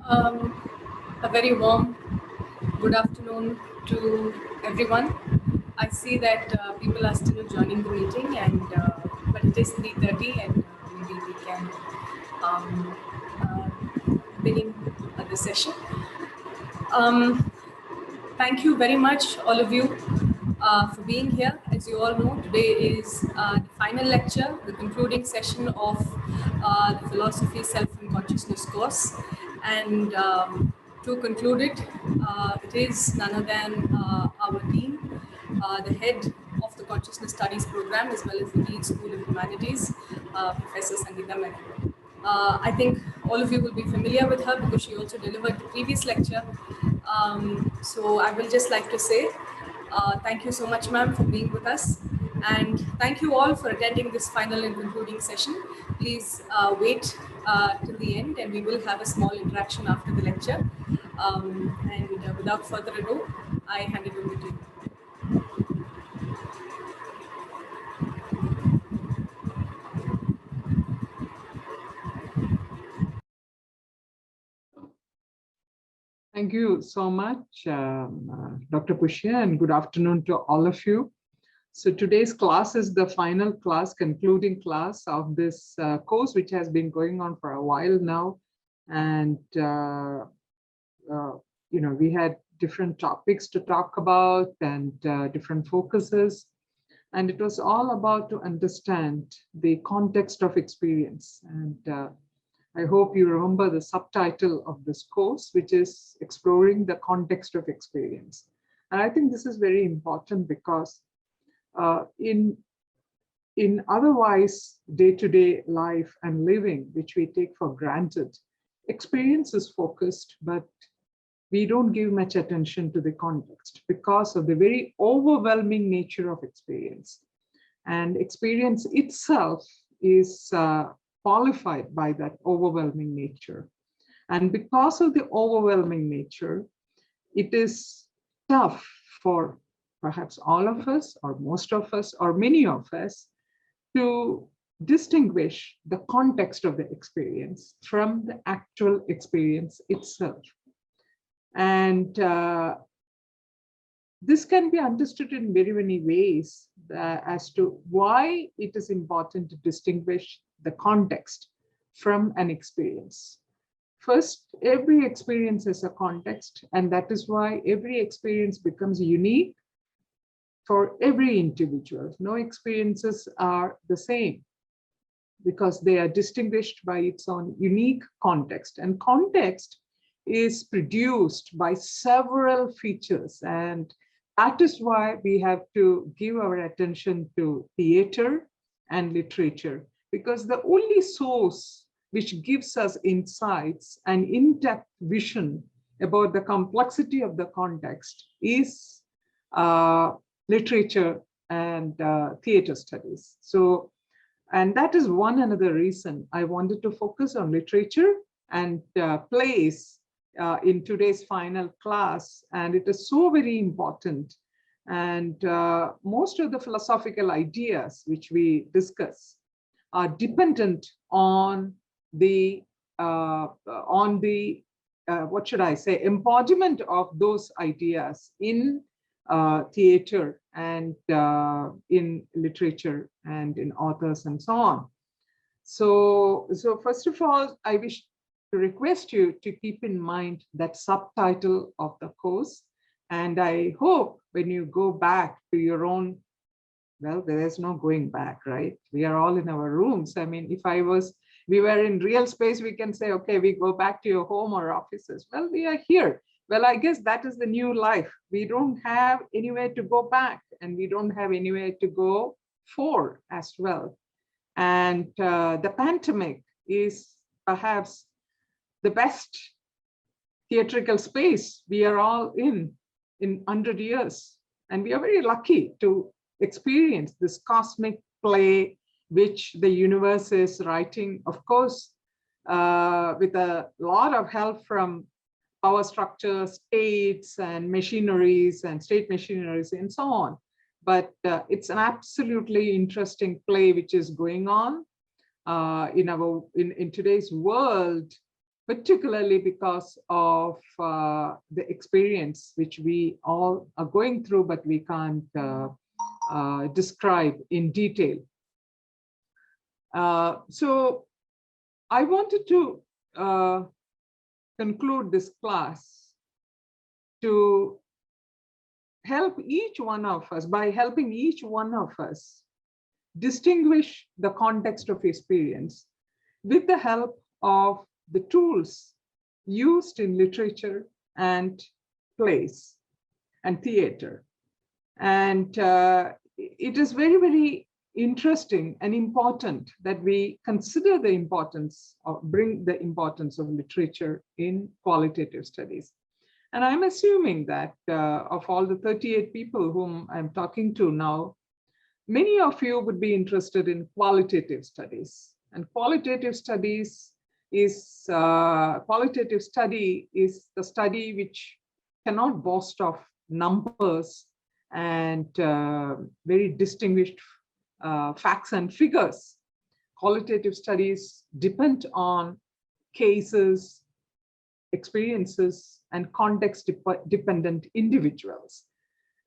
Um, a very warm good afternoon to everyone. I see that people are still joining the meeting, and but it is 3:30, and maybe we can um, uh, begin the session. Um, Thank you very much, all of you, for being here. As you all know, today is the final lecture, the concluding session of the Philosophy, Self and Consciousness course. And to conclude it, it is none other than our dean, the head of the Consciousness Studies program, as well as the Dean School of Humanities, Professor Sangeetha Menon. I think all of you will be familiar with her because she also delivered the previous lecture. So I will just like to say thank you so much, ma'am, for being with us. And thank you all for attending this final and concluding session. Please wait till the end, and we will have a small interaction after the lecture. And without further ado, I hand it over to you. Thank you so much, Dr. Pushya, and good afternoon to all of you. So today's class is the final class, concluding class of this course, which has been going on for a while now. And, we had different topics to talk about and different focuses. And it was all about to understand the context of experience. And I hope you remember the subtitle of this course, which is Exploring the Context of Experience. And I think this is very important because in otherwise day-to-day life and living, which we take for granted, experience is focused, but we don't give much attention to the context because of the very overwhelming nature of experience. And experience itself is qualified by that overwhelming nature. And because of the overwhelming nature, it is tough for perhaps all of us, or most of us, or many of us, to distinguish the context of the experience from the actual experience itself. And this can be understood in very many ways as to why it is important to distinguish the context from an experience. First, every experience is a context, and that is why every experience becomes unique for every individual. No experiences are the same because they are distinguished by its own unique context. And context is produced by several features, and that is why we have to give our attention to theater and literature, because the only source which gives us insights and in-depth vision about the complexity of the context is literature and theater studies. So, and that is one another reason I wanted to focus on literature and plays in today's final class. And it is so very important. And most of the philosophical ideas which we discuss are dependent on the what should I say, embodiment of those ideas in theater and in literature and in authors and so on. So first of all, I wish to request you to keep in mind that subtitle of the course. And I hope when you go back to your own, well, there is no going back, right? We are all in our rooms. I mean, if we were in real space, we can say, okay, we go back to your home or offices. Well, we are here. Well, I guess that is the new life. We don't have anywhere to go back, and we don't have anywhere to go for as well. And the Pantomic is perhaps the best theatrical space we are all in 100 years. And we are very lucky to experience this cosmic play, which the universe is writing, of course, with a lot of help from power structures, states and machineries and state machineries and so on. But it's an absolutely interesting play which is going on in today's world. particularly because of the experience which we all are going through, but we can't describe in detail. So I wanted to conclude this class to help each one of us, by helping each one of us distinguish the context of experience with the help of the tools used in literature and plays and theater. And it is very, very interesting and important that we consider the importance or bring the importance of literature in qualitative studies. And I'm assuming that of all the 38 people whom I'm talking to now, many of you would be interested in qualitative studies. And qualitative studies is, qualitative study is the study which cannot boast of numbers and very distinguished facts and figures. Qualitative studies depend on cases, experiences, and context-dependent individuals.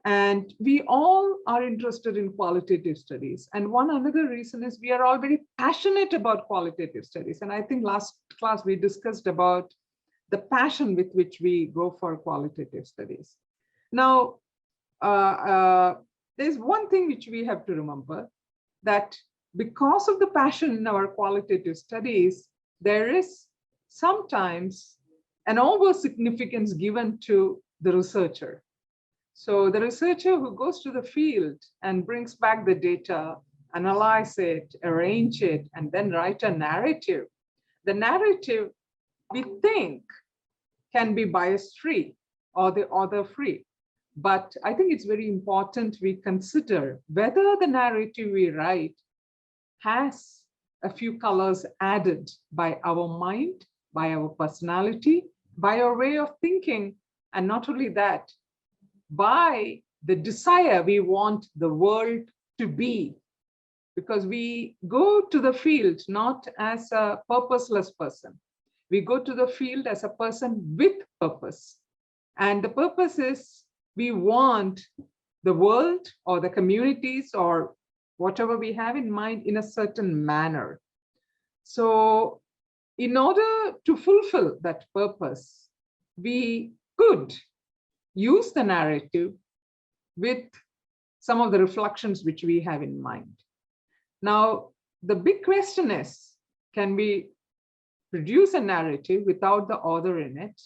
And we all are interested in qualitative studies. And one another reason is we are all very passionate about qualitative studies. And I think last class we discussed about the passion with which we go for qualitative studies. Now, there's one thing which we have to remember, that because of the passion in our qualitative studies, there is sometimes an over significance given to the researcher. So the researcher who goes to the field and brings back the data, analyze it, arrange it, and then write a narrative. The narrative, we think, can be bias-free or the author-free. But I think it's very important we consider whether the narrative we write has a few colors added by our mind, by our personality, by our way of thinking, and not only that, by the desire we want the world to be. Because we go to the field not as a purposeless person. We go to the field as a person with purpose. And the purpose is we want the world or the communities or whatever we have in mind in a certain manner. So in order to fulfill that purpose, we could use the narrative with some of the reflections which we have in mind. Now, the big question is, can we produce a narrative without the author in it?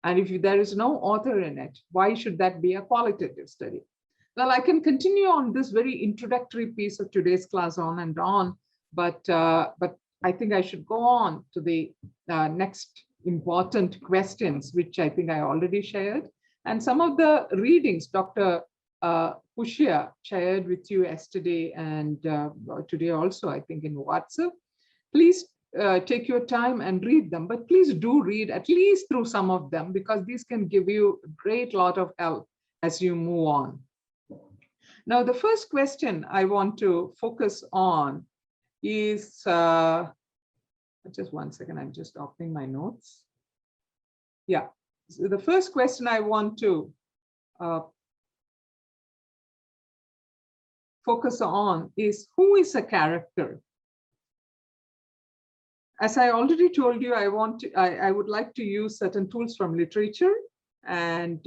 And if there is no author in it, why should that be a qualitative study? Well, I can continue on this very introductory piece of today's class on and on, but I think I should go on to the next important questions, which I think I already shared. And some of the readings Dr. Pushya shared with you yesterday and today also, I think in WhatsApp. Please take your time and read them, but please do read at least through some of them, because these can give you a great lot of help as you move on. Now, the first question I want to focus on is, just one second, I'm just opening my notes. Yeah, so the first question I want to focus on is, who is a character? As I already told you, I would like to use certain tools from literature and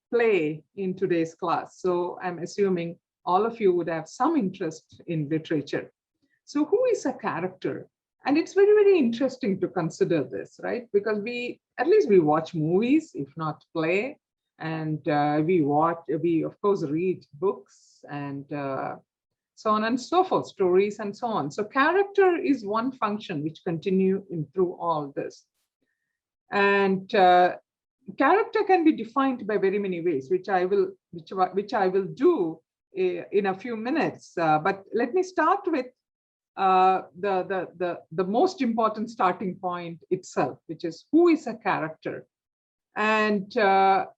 play in today's class. So I'm assuming all of you would have some interest in literature. So who is a character? And it's very, very interesting to consider this, right? Because at least we watch movies, if not play, and we of course read books and so on and so forth, stories and so on. So character is one function which continue through all this. And character can be defined by very many ways, which I will do in a few minutes. But let me start with the most important starting point itself, which is, who is a character? And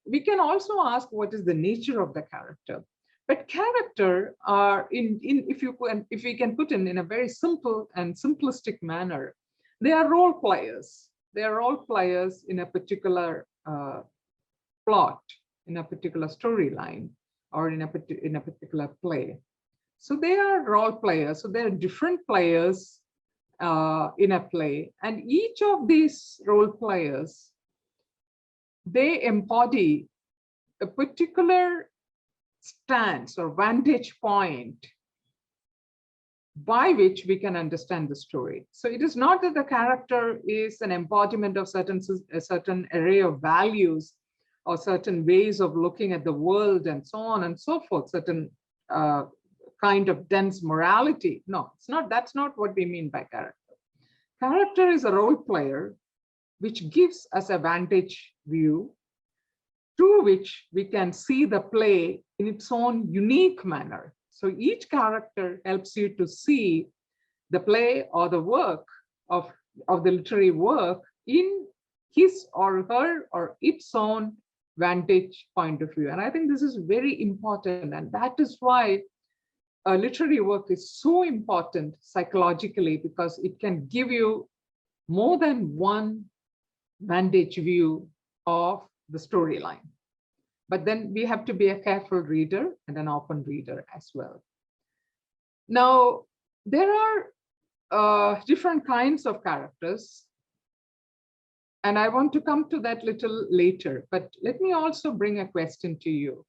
we can also ask, what is the nature of the character? But character are if we can put in a very simple and simplistic manner, they are role players. they are role players in a particular plot, in a particular storyline, or in a particular play. So they are role players. So there are different players in a play, and each of these role players, they embody a particular stance or vantage point by which we can understand the story. So it is not that the character is an embodiment of a certain array of values or certain ways of looking at the world and so on and so forth, certain kind of dense morality. No, it's not. That's not what we mean by character. Character is a role player which gives us a vantage view through which we can see the play in its own unique manner. So each character helps you to see the play or the work of the literary work in his or her or its own vantage point of view. And I think this is very important. And that is why literary work is so important psychologically, because it can give you more than one vantage view of the storyline. But then we have to be a careful reader and an open reader as well. Now, there are different kinds of characters, and I want to come to that little later. But let me also bring a question to you.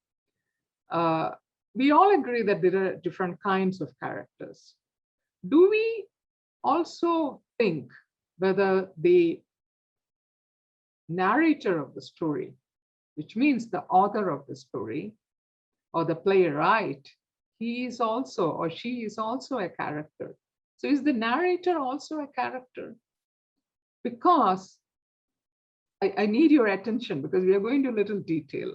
We all agree that there are different kinds of characters. Do we also think whether the narrator of the story, which means the author of the story or the playwright, he is also or she is also a character? So is the narrator also a character? Because I need your attention, because we are going to a little detail.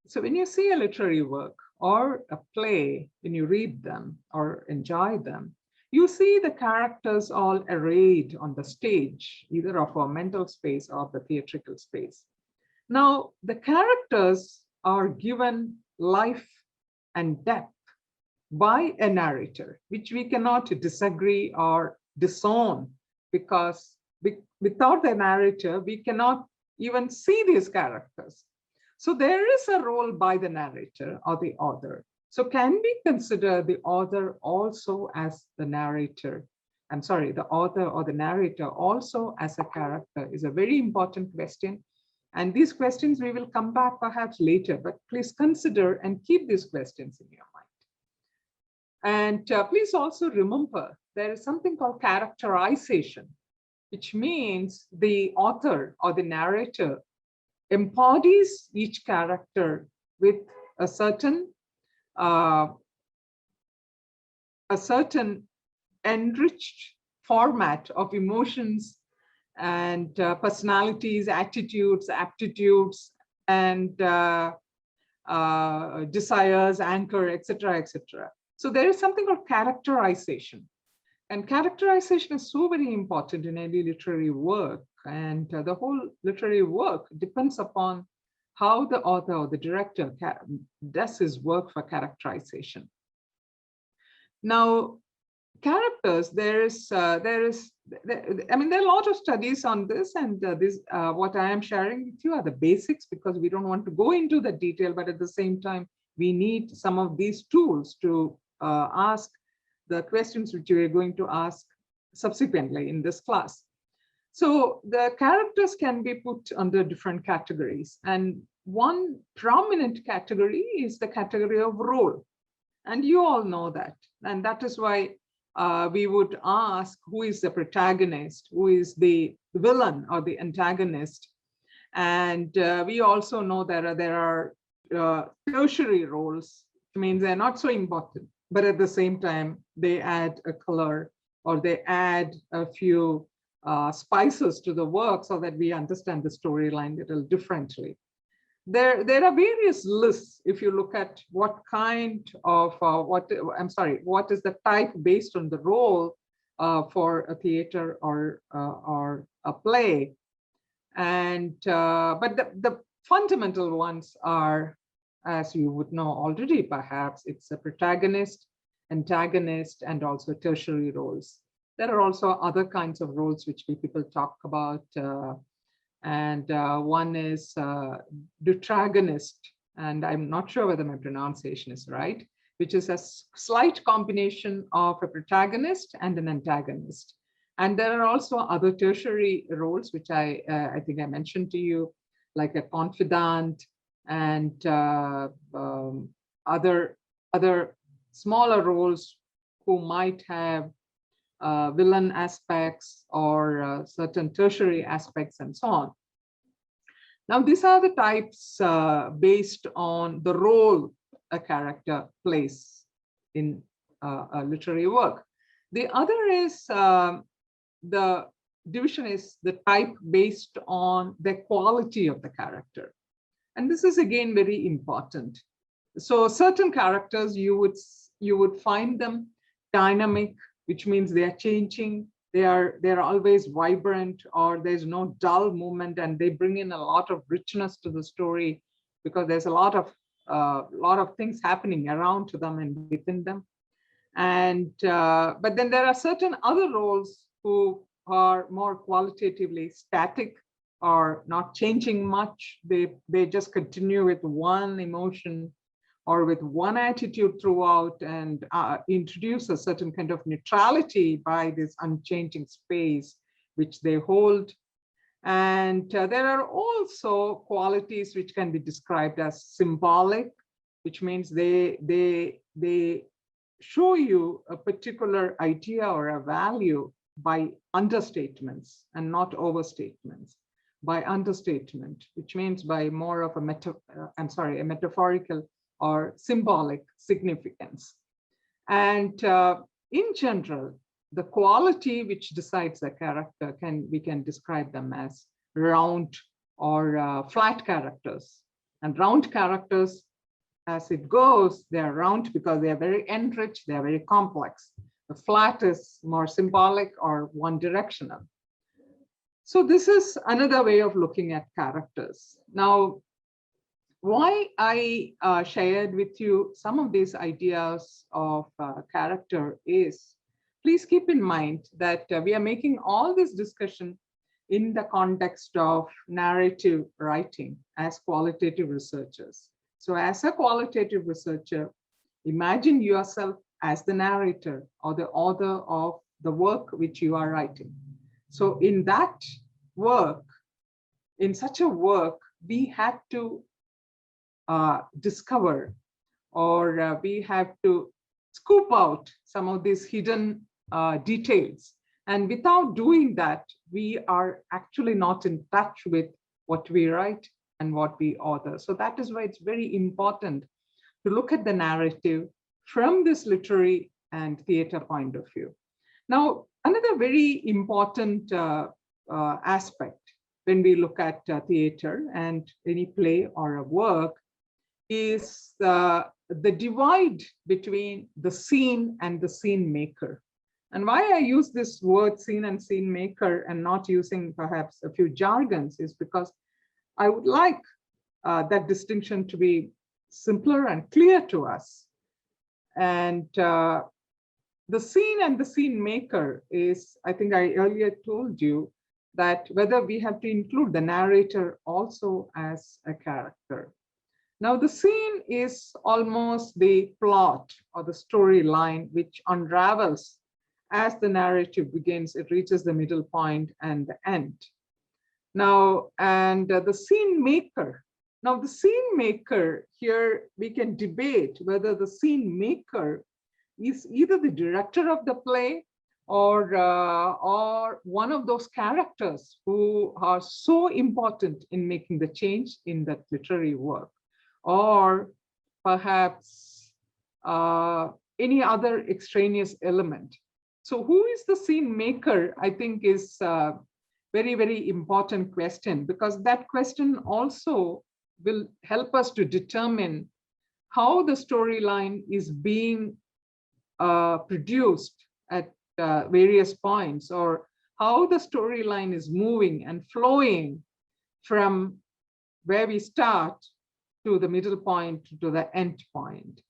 So when you see a literary work or a play, when you read them or enjoy them, you see the characters all arrayed on the stage, either of our mental space or the theatrical space. Now, the characters are given life and depth by a narrator, which we cannot disagree or disown, because without the narrator, we cannot even see these characters. So there is a role by the narrator or the author. So can we consider the author also as the narrator? I'm sorry, the author or the narrator also as a character is a very important question. And these questions we will come back perhaps later, but please consider and keep these questions in your mind. And please also remember, there is something called characterization, which means the author or the narrator embodies each character with a certain enriched format of emotions and personalities, attitudes, aptitudes, and desires, anchor, etc., etc. So there is something called characterization. And characterization is so very important in any literary work. And the whole literary work depends upon how the author or the director does his work for characterization. Now, characters, there are a lot of studies on this, and what I am sharing with you are the basics, because we don't want to go into the detail, but at the same time, we need some of these tools to ask the questions which we are going to ask subsequently in this class. So the characters can be put under different categories. And one prominent category is the category of role. And you all know that. And that is why we would ask, who is the protagonist, who is the villain or the antagonist. And we also know that there are tertiary roles, which means they're not so important, but at the same time, they add a color or they add a few spices to the work so that we understand the storyline a little differently. There are various lists. If you look at what kind of, what is the type based on the role for a theater or a play. And, but the fundamental ones are, as you would know already, perhaps, it's a protagonist, antagonist, and also tertiary roles. There are also other kinds of roles which people talk about. And one is deuteragonist, and I'm not sure whether my pronunciation is right, which is a slight combination of a protagonist and an antagonist. And there are also other tertiary roles, which I think I mentioned to you, like a confidant and other smaller roles who might have villain aspects or certain tertiary aspects and so on. Now, these are the types based on the role a character plays in a literary work. The other is the division is the type based on the quality of the character. And this is again very important. So certain characters you would find them dynamic, which means they are changing, they're always vibrant, or there's no dull moment, and they bring in a lot of richness to the story because there's a lot of things happening around to them and within them. And but then there are certain other roles who are more qualitatively static or not changing much. They just continue with one emotion or with one attitude throughout, and introduce a certain kind of neutrality by this unchanging space which they hold. And there are also qualities which can be described as symbolic, which means they show you a particular idea or a value by understatements and not overstatements. By understatement, which means by more of a metaphorical or symbolic significance. And in general, the quality which decides a character we can describe them as round or flat characters. And round characters, as it goes, they're round because they are very enriched, they're very complex. The flat is more symbolic or one directional. So this is another way of looking at characters. Now, why I shared with you some of these ideas of character is, please keep in mind that we are making all this discussion in the context of narrative writing as qualitative researchers. So as a qualitative researcher, imagine yourself as the narrator or the author of the work which you are writing. So in that work, in such a work, we had to discover, or we have to scoop out some of these hidden details. And without doing that, we are actually not in touch with what we write and what we author. So that is why it's very important to look at the narrative from this literary and theater point of view. Now, another very important aspect when we look at theater and any play or a work is the divide between the scene and the scene maker. And why I use this word scene and scene maker and not using perhaps a few jargons is because I would like that distinction to be simpler and clear to us. And the scene and the scene maker is, I think I earlier told you that whether we have to include the narrator also as a character. Now, the scene is almost the plot or the storyline which unravels as the narrative begins, it reaches the middle point and the end. Now, and the scene maker. Now, the scene maker here, we can debate whether the scene maker is either the director of the play or one of those characters who are so important in making the change in that literary work, or perhaps any other extraneous element. So who is the scene maker, I think, is a very, very important question, because that question also will help us to determine how the storyline is being produced at various points, or how the storyline is moving and flowing from where we start to the middle point to the end point.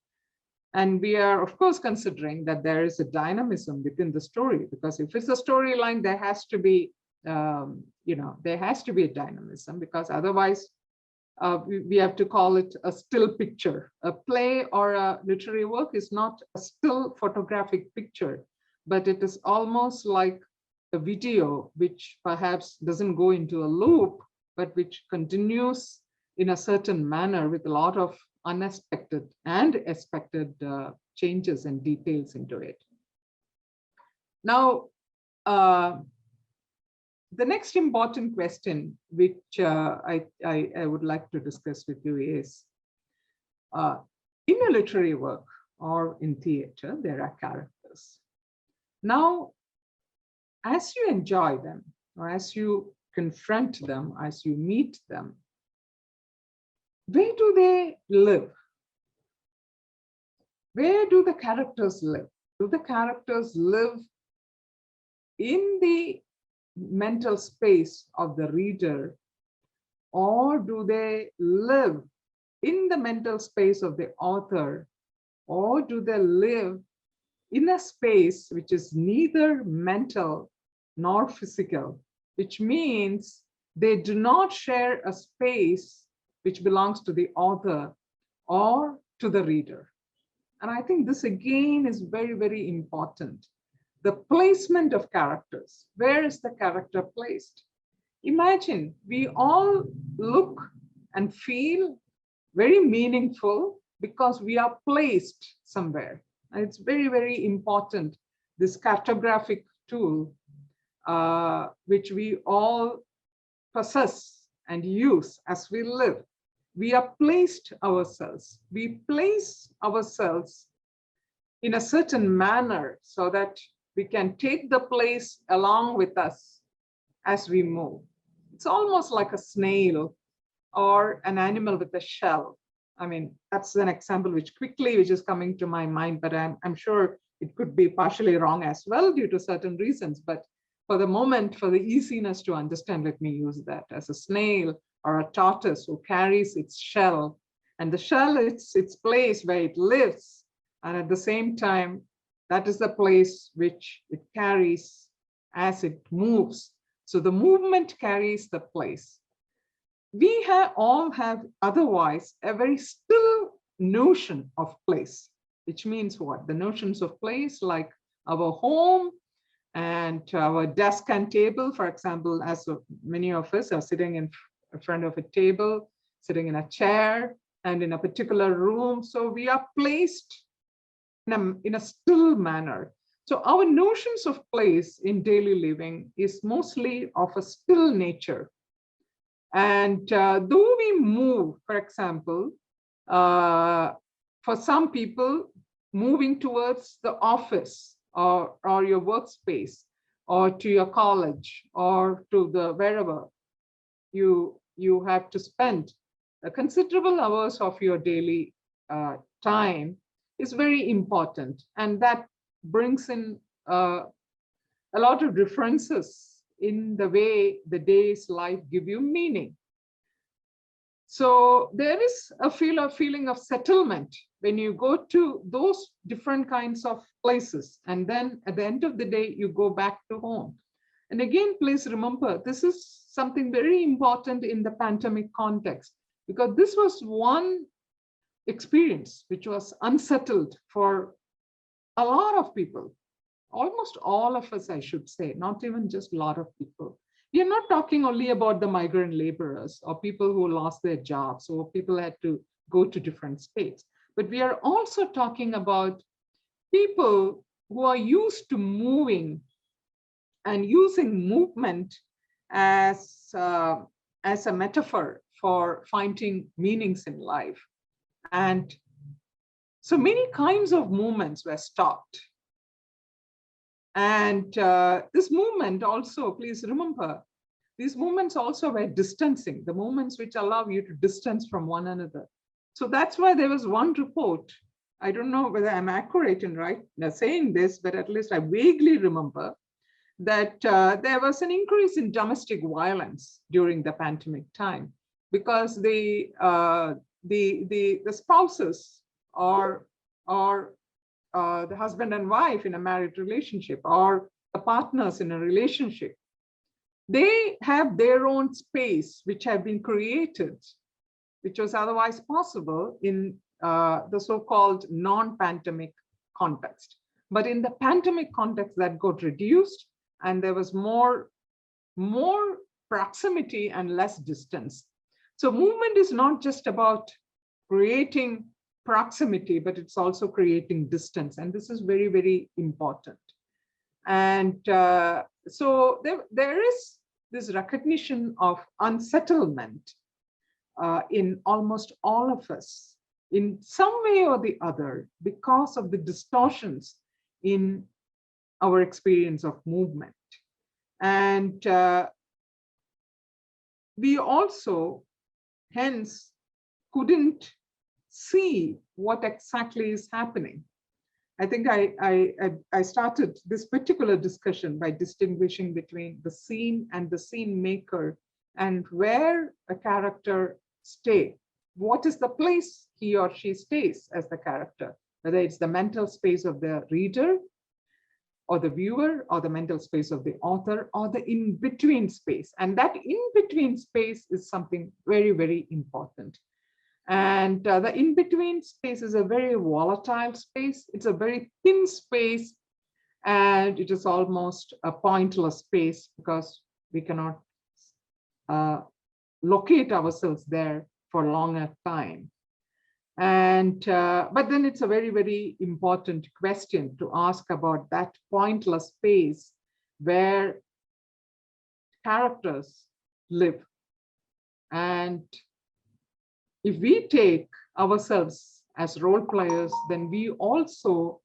And we are, of course, considering that there is a dynamism within the story, because if it's a storyline, there has to be, there has to be a dynamism, because otherwise we have to call it a still picture. A play or a literary work is not a still photographic picture, but it is almost like a video which perhaps doesn't go into a loop, but which continues in a certain manner with a lot of unexpected and expected changes and details into it. Now, the next important question which I would like to discuss with you is, in a literary work or in theater, there are characters. Now, as you enjoy them, or as you confront them, as you meet them, where do they live? Where do the characters live? Do the characters live in the mental space of the reader, or do they live in the mental space of the author, or do they live in a space which is neither mental nor physical, which means they do not share a space which belongs to the author or to the reader? And I think this again is very, very important. The placement of characters. Where is the character placed? Imagine we all look and feel very meaningful because we are placed somewhere. And it's very, very important, this cartographic tool, which we all possess and use as we live. We are placed ourselves. We place ourselves in a certain manner so that we can take the place along with us as we move. It's almost like a snail or an animal with a shell. I mean, that's an example which is coming to my mind, but I'm sure it could be partially wrong as well due to certain reasons. But for the moment, for the easiness to understand, let me use that as a snail or a tortoise who carries its shell. And the shell, it's its place where it lives. And at the same time, that is the place which it carries as it moves. So the movement carries the place. We all have otherwise a very still notion of place, which means what? The notions of place, like our home and our desk and table, for example, as many of us are sitting in front of a table, sitting in a chair and in a particular room. So we are placed in a still manner. So our notions of place in daily living is mostly of a still nature. And though we move, for example, for some people, moving towards the office or your workspace or to your college or to the wherever you have to spend a considerable hours of your daily time is very important. And that brings in a lot of differences in the way the day's life give you meaning. So there is a feeling of settlement when you go to those different kinds of places. And then at the end of the day, you go back to home. And again, please remember, this is something very important in the Pantomic context, because this was one experience which was unsettled for a lot of people. Almost all of us, I should say, not even just a lot of people. We are not talking only about the migrant laborers or people who lost their jobs or people had to go to different states, but we are also talking about people who are used to moving and using movement as a metaphor for finding meanings in life. And so many kinds of movements were stopped. And this movement also, please remember, these movements also were distancing, the movements which allow you to distance from one another. So that's why there was one report. I don't know whether I'm accurate in saying this, but at least I vaguely remember that there was an increase in domestic violence during the pandemic time, because the spouses or or the husband and wife in a married relationship, or the partners in a relationship. They have their own space, which have been created, which was otherwise possible in the so-called non-pantomic context. But in the pantomic context, that got reduced, and there was more proximity and less distance. So movement is not just about creating proximity, but it's also creating distance. And this is very, very important. And so there is this recognition of unsettlement in almost all of us in some way or the other because of the distortions in our experience of movement. And we also, hence, couldn't see what exactly is happening. I think I started this particular discussion by distinguishing between the scene and the scene maker, and where a character stays. What is the place he or she stays as the character, whether it's the mental space of the reader or the viewer, or the mental space of the author, or the in-between space. And that in-between space is something very, very important. And the in-between space is a very volatile space. It's a very thin space, and it is almost a pointless space because we cannot locate ourselves there for longer time. And but then it's a very, very important question to ask about that pointless space where characters live. And if we take ourselves as role players, then we also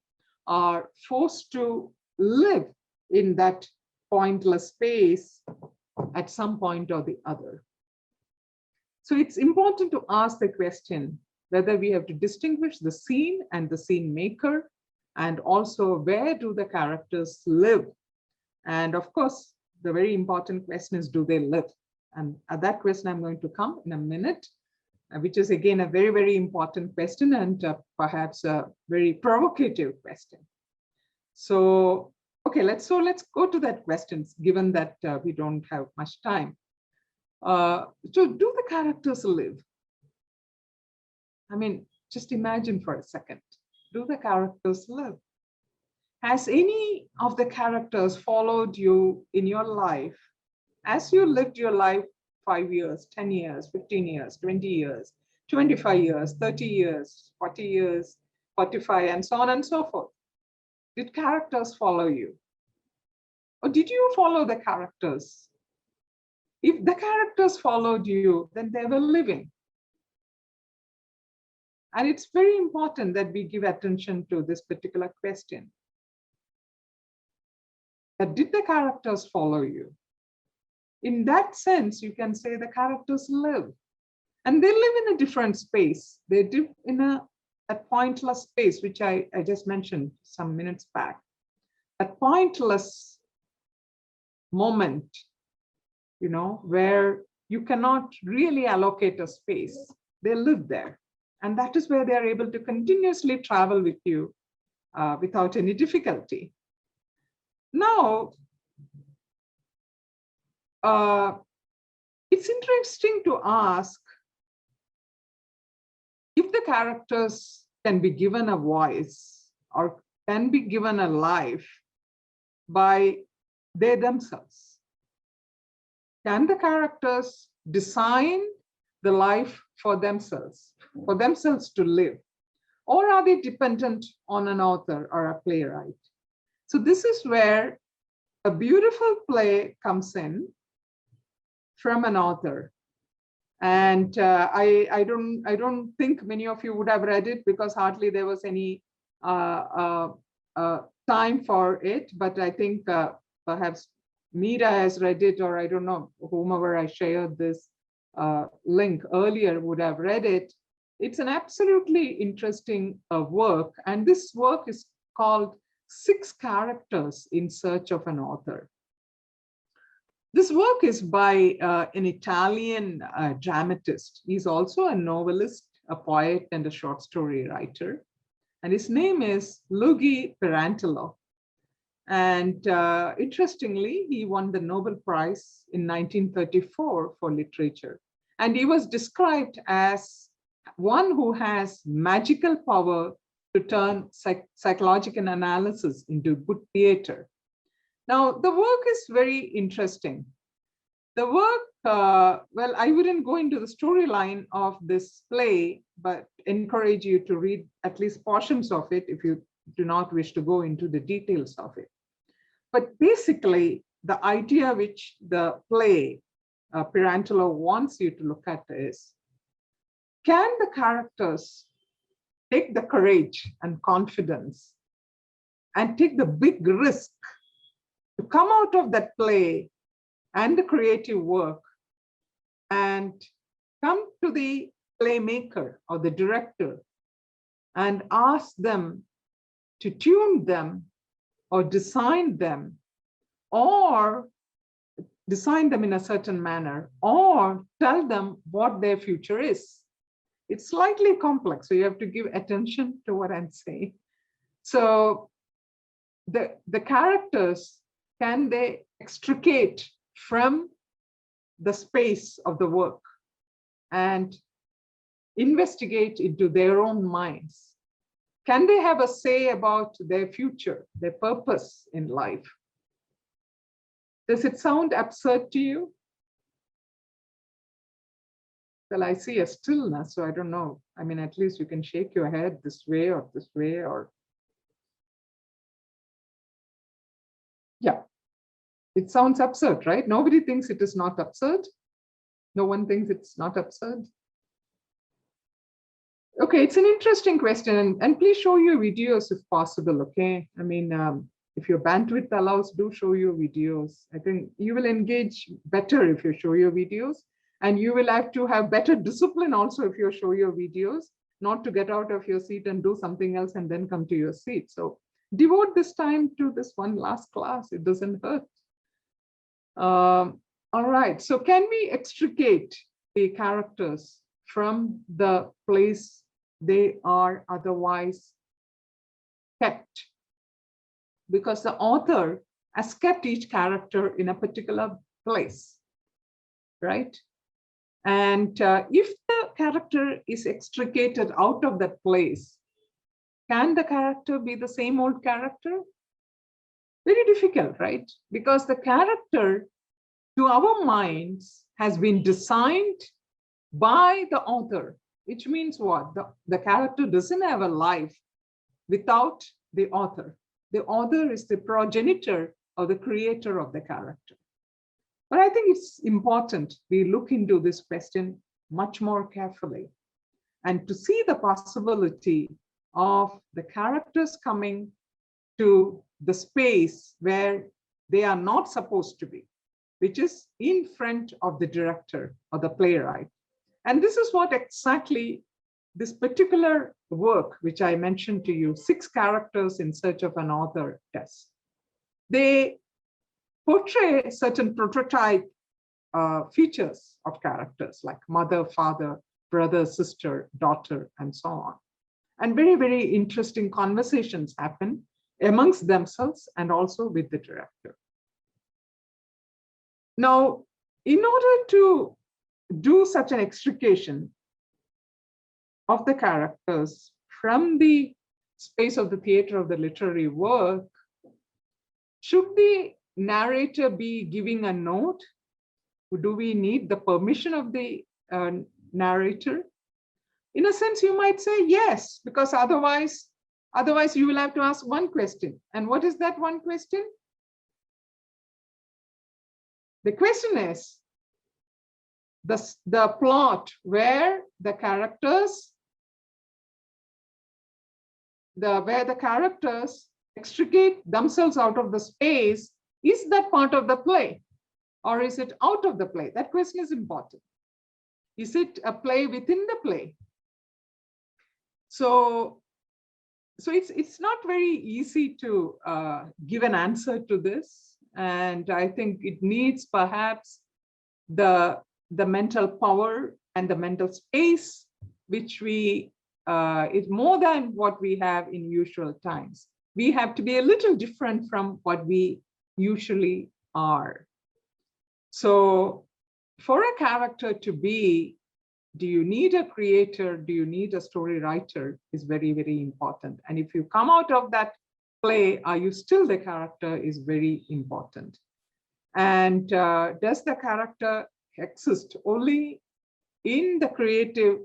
are forced to live in that pointless space at some point or the other. So it's important to ask the question whether we have to distinguish the scene and the scene maker, and also where do the characters live? And of course, the very important question is, do they live? And at that question, I'm going to come in a minute, which is again a very, very important question, and perhaps a very provocative question. So, okay, let's go to that question, given that we don't have much time. So do the characters live? I mean, just imagine for a second, do the characters live? Has any of the characters followed you in your life as you lived your life 5 years, 10 years, 15 years, 20 years, 25 years, 30 years, 40 years, 45, and so on and so forth? Did characters follow you? Or did you follow the characters? If the characters followed you, then they were living. And it's very important that we give attention to this particular question. But did the characters follow you? In that sense, you can say the characters live. And they live in a different space. They live in a pointless space, which I just mentioned some minutes back. A pointless moment, you know, where you cannot really allocate a space. They live there. And that is where they are able to continuously travel with you without any difficulty. Now, it's interesting to ask if the characters can be given a voice or can be given a life by they themselves. Can the characters design the life for themselves to live? Or are they dependent on an author or a playwright? So this is where a beautiful play comes in from an author. And I don't think many of you would have read it because hardly there was any time for it. But I think perhaps Meera has read it, or I don't know, whomever I shared this link earlier would have read it. It's an absolutely interesting work. And this work is called 6 Characters in Search of an Author. This work is by an Italian dramatist. He's also a novelist, a poet, and a short story writer. and his name is Luigi Pirandello. And interestingly, he won the Nobel Prize in 1934 for literature. And he was described as one who has magical power to turn psychological analysis into good theater. Now, the work is very interesting. The work, well, I wouldn't go into the storyline of this play, but encourage you to read at least portions of it if you do not wish to go into the details of it. But basically, the idea which the play Pirandello wants you to look at is, can the characters take the courage and confidence and take the big risk to come out of that play and the creative work and come to the playmaker or the director and ask them to tune them or design them in a certain manner, or tell them what their future is. It's slightly complex, so you have to give attention to what I'm saying. So the characters, can they extricate from the space of the work and investigate into their own minds? Can they have a say about their future, their purpose in life? Does it sound absurd to you? Well, I see a stillness, so I don't know. I mean, at least you can shake your head this way or this way, or yeah, it sounds absurd, right? Nobody thinks it is not absurd. No one thinks it's not absurd. Okay, it's an interesting question, and please show your videos if possible, okay? I mean, if your bandwidth allows, do show your videos. I think you will engage better if you show your videos, and you will have to have better discipline also if you show your videos, not to get out of your seat and do something else and then come to your seat. So devote this time to this one last class. It doesn't hurt. All right, so can we extricate the characters from the place they are otherwise kept? Because the author has kept each character in a particular place, right? And if the character is extricated out of that place, can the character be the same old character? Very difficult, right? Because the character, to our minds, has been designed by the author, which means what? The character doesn't have a life without the author. The author is the progenitor or the creator of the character. But I think it's important we look into this question much more carefully and to see the possibility of the characters coming to the space where they are not supposed to be, which is in front of the director or the playwright. And this is what exactly this particular work, which I mentioned to you, 6 characters in search of an author, does. They portray certain prototype features of characters like mother, father, brother, sister, daughter, and so on. And very, very interesting conversations happen amongst themselves and also with the director. Now, in order to do such an extrication of the characters from the space of the theater of the literary work, should the narrator be giving a note? Do we need the permission of the narrator? In a sense, you might say yes, because otherwise you will have to ask one question. And what is that one question? The question is the plot where the characters extricate themselves out of the space, is that part of the play or is it out of the play? That question is important. Is it a play within the play? So it's not very easy to give an answer to this. And I think it needs perhaps the mental power and the mental space which we it's more than what we have in usual times. We have to be a little different from what we usually are. So for a character to be, do you need a creator? Do you need a story writer? Is very, very important. And if you come out of that play, are you still the character is very important. And does the character exist only in the creative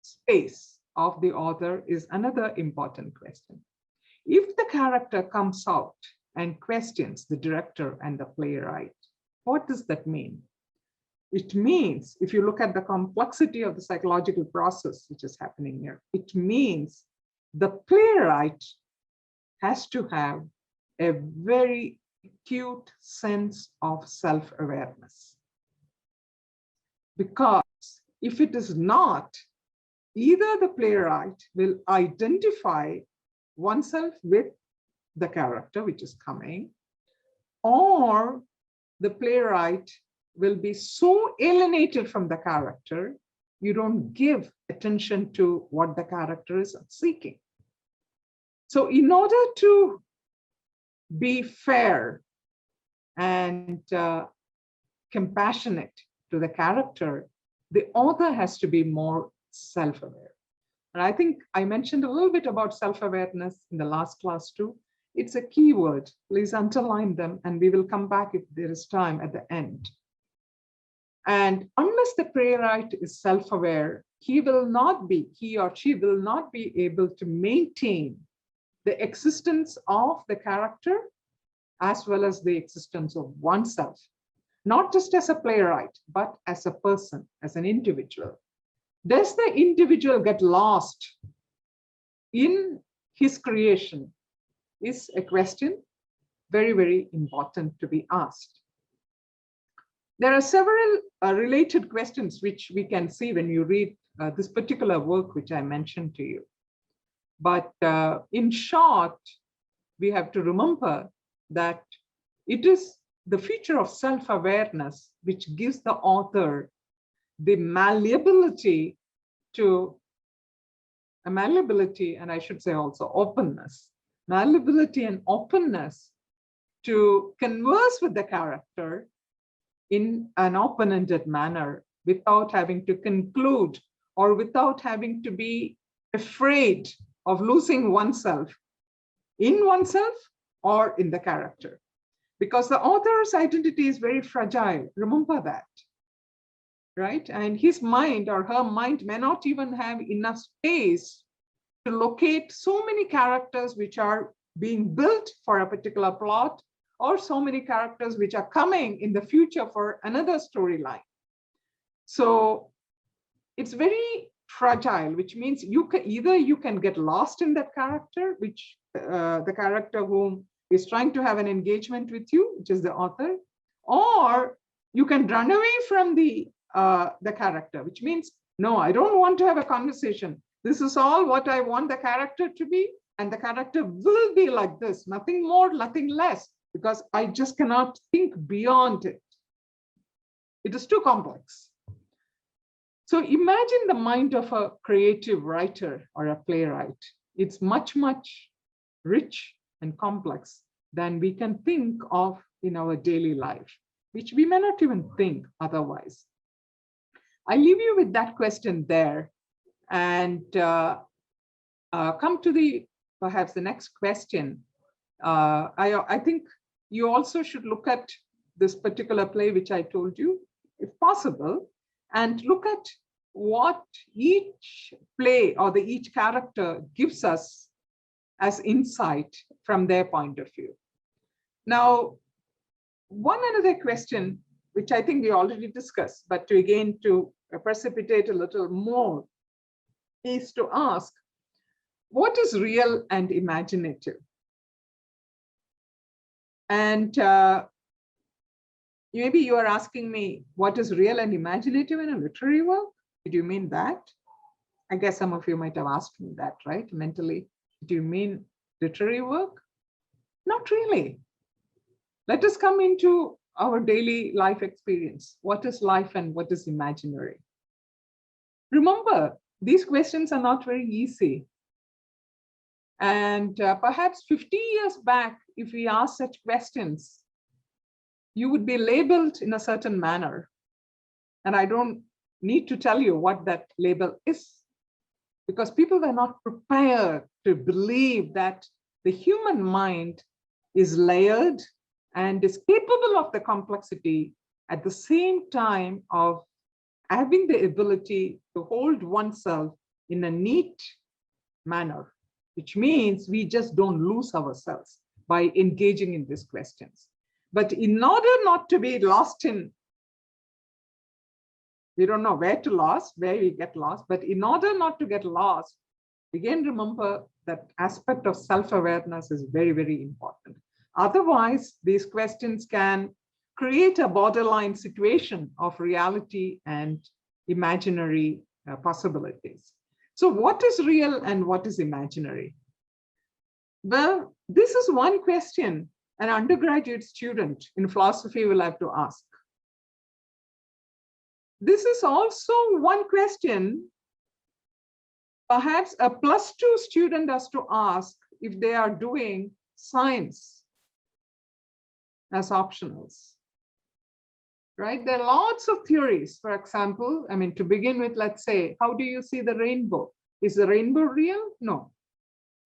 space of the author is another important question. If the character comes out and questions the director and the playwright, what does that mean? It means, if you look at the complexity of the psychological process which is happening here, it means the playwright has to have a very acute sense of self-awareness. Because if it is not, either the playwright will identify oneself with the character which is coming, or the playwright will be so alienated from the character, you don't give attention to what the character is seeking. So in order to be fair and compassionate to the character, the author has to be more self-aware. And I think I mentioned a little bit about self-awareness in the last class too. It's a key word. Please underline them, and we will come back if there is time at the end. And unless the playwright is self-aware, he or she will not be able to maintain the existence of the character as well as the existence of oneself, not just as a playwright, but as a person, as an individual. Does the individual get lost in his creation is a question very, very important to be asked. There are several related questions which we can see when you read this particular work which I mentioned to you. But in short, we have to remember that it is the feature of self-awareness which gives the author the malleability and I should say also openness, malleability and openness to converse with the character in an open-ended manner without having to conclude or without having to be afraid of losing oneself in oneself or in the character. Because the author's identity is very fragile. Remember that, right? And his mind or her mind may not even have enough space to locate so many characters which are being built for a particular plot, or so many characters which are coming in the future for another storyline. So it's very fragile, which means you can get lost in that character, which the character whom is trying to have an engagement with you, which is the author, or you can run away from the character, which means, no, I don't want to have a conversation. This is all what I want the character to be, and the character will be like this, nothing more, nothing less, because I just cannot think beyond it. It is too complex. So imagine the mind of a creative writer or a playwright. It's much, much rich and complex than we can think of in our daily life, which we may not even think otherwise. I leave you with that question there, and come to perhaps the next question. I think you also should look at this particular play, which I told you, if possible, and look at what each play or each character gives us as insight from their point of view. Now, one another question, which I think we already discussed, but to precipitate a little more, is to ask, what is real and imaginative? And maybe you are asking me, what is real and imaginative in a literary work? Did you mean that? I guess some of you might have asked me that, right? Mentally, do you mean literary work? Not really. Let us come into our daily life experience. What is life and what is imaginary? Remember, these questions are not very easy. And perhaps 50 years back, if we asked such questions, you would be labeled in a certain manner. And I don't need to tell you what that label is, because people were not prepared to believe that the human mind is layered and is capable of the complexity at the same time of having the ability to hold oneself in a neat manner, which means we just don't lose ourselves by engaging in these questions. But in order not to be lost in, we don't know where we get lost, but in order not to get lost, again, remember that aspect of self-awareness is very, very important. Otherwise, these questions can create a borderline situation of reality and imaginary possibilities. So what is real and what is imaginary? Well, this is one question an undergraduate student in philosophy will have to ask. This is also one question perhaps a +2 student has to ask if they are doing science as optionals. Right? There are lots of theories. For example, I mean, to begin with, let's say, how do you see the rainbow? Is the rainbow real? No.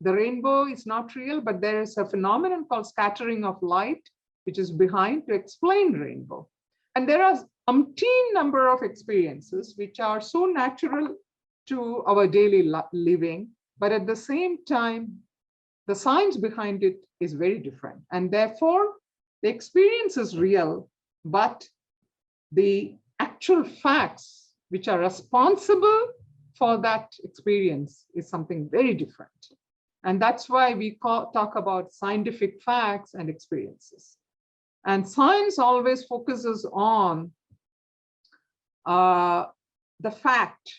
The rainbow is not real, but there is a phenomenon called scattering of light, which is behind to explain rainbow. And there are umpteen number of experiences which are so natural to our daily living, but at the same time, the science behind it is very different. And therefore, the experience is real, but the actual facts which are responsible for that experience is something very different. And that's why we talk about scientific facts and experiences. And science always focuses on the fact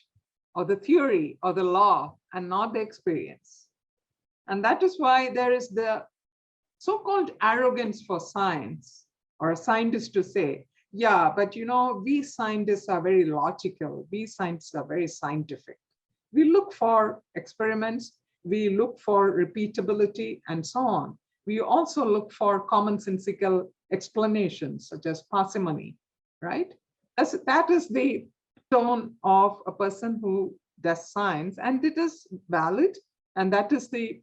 or the theory or the law and not the experience. And that is why there is the so-called arrogance for science, or a scientist to say, yeah, but you know, we scientists are very logical. We scientists are very scientific. We look for experiments, we look for repeatability and so on. We also look for commonsensical explanations such as parsimony, right? That is the tone of a person who does science, and it is valid. And that is the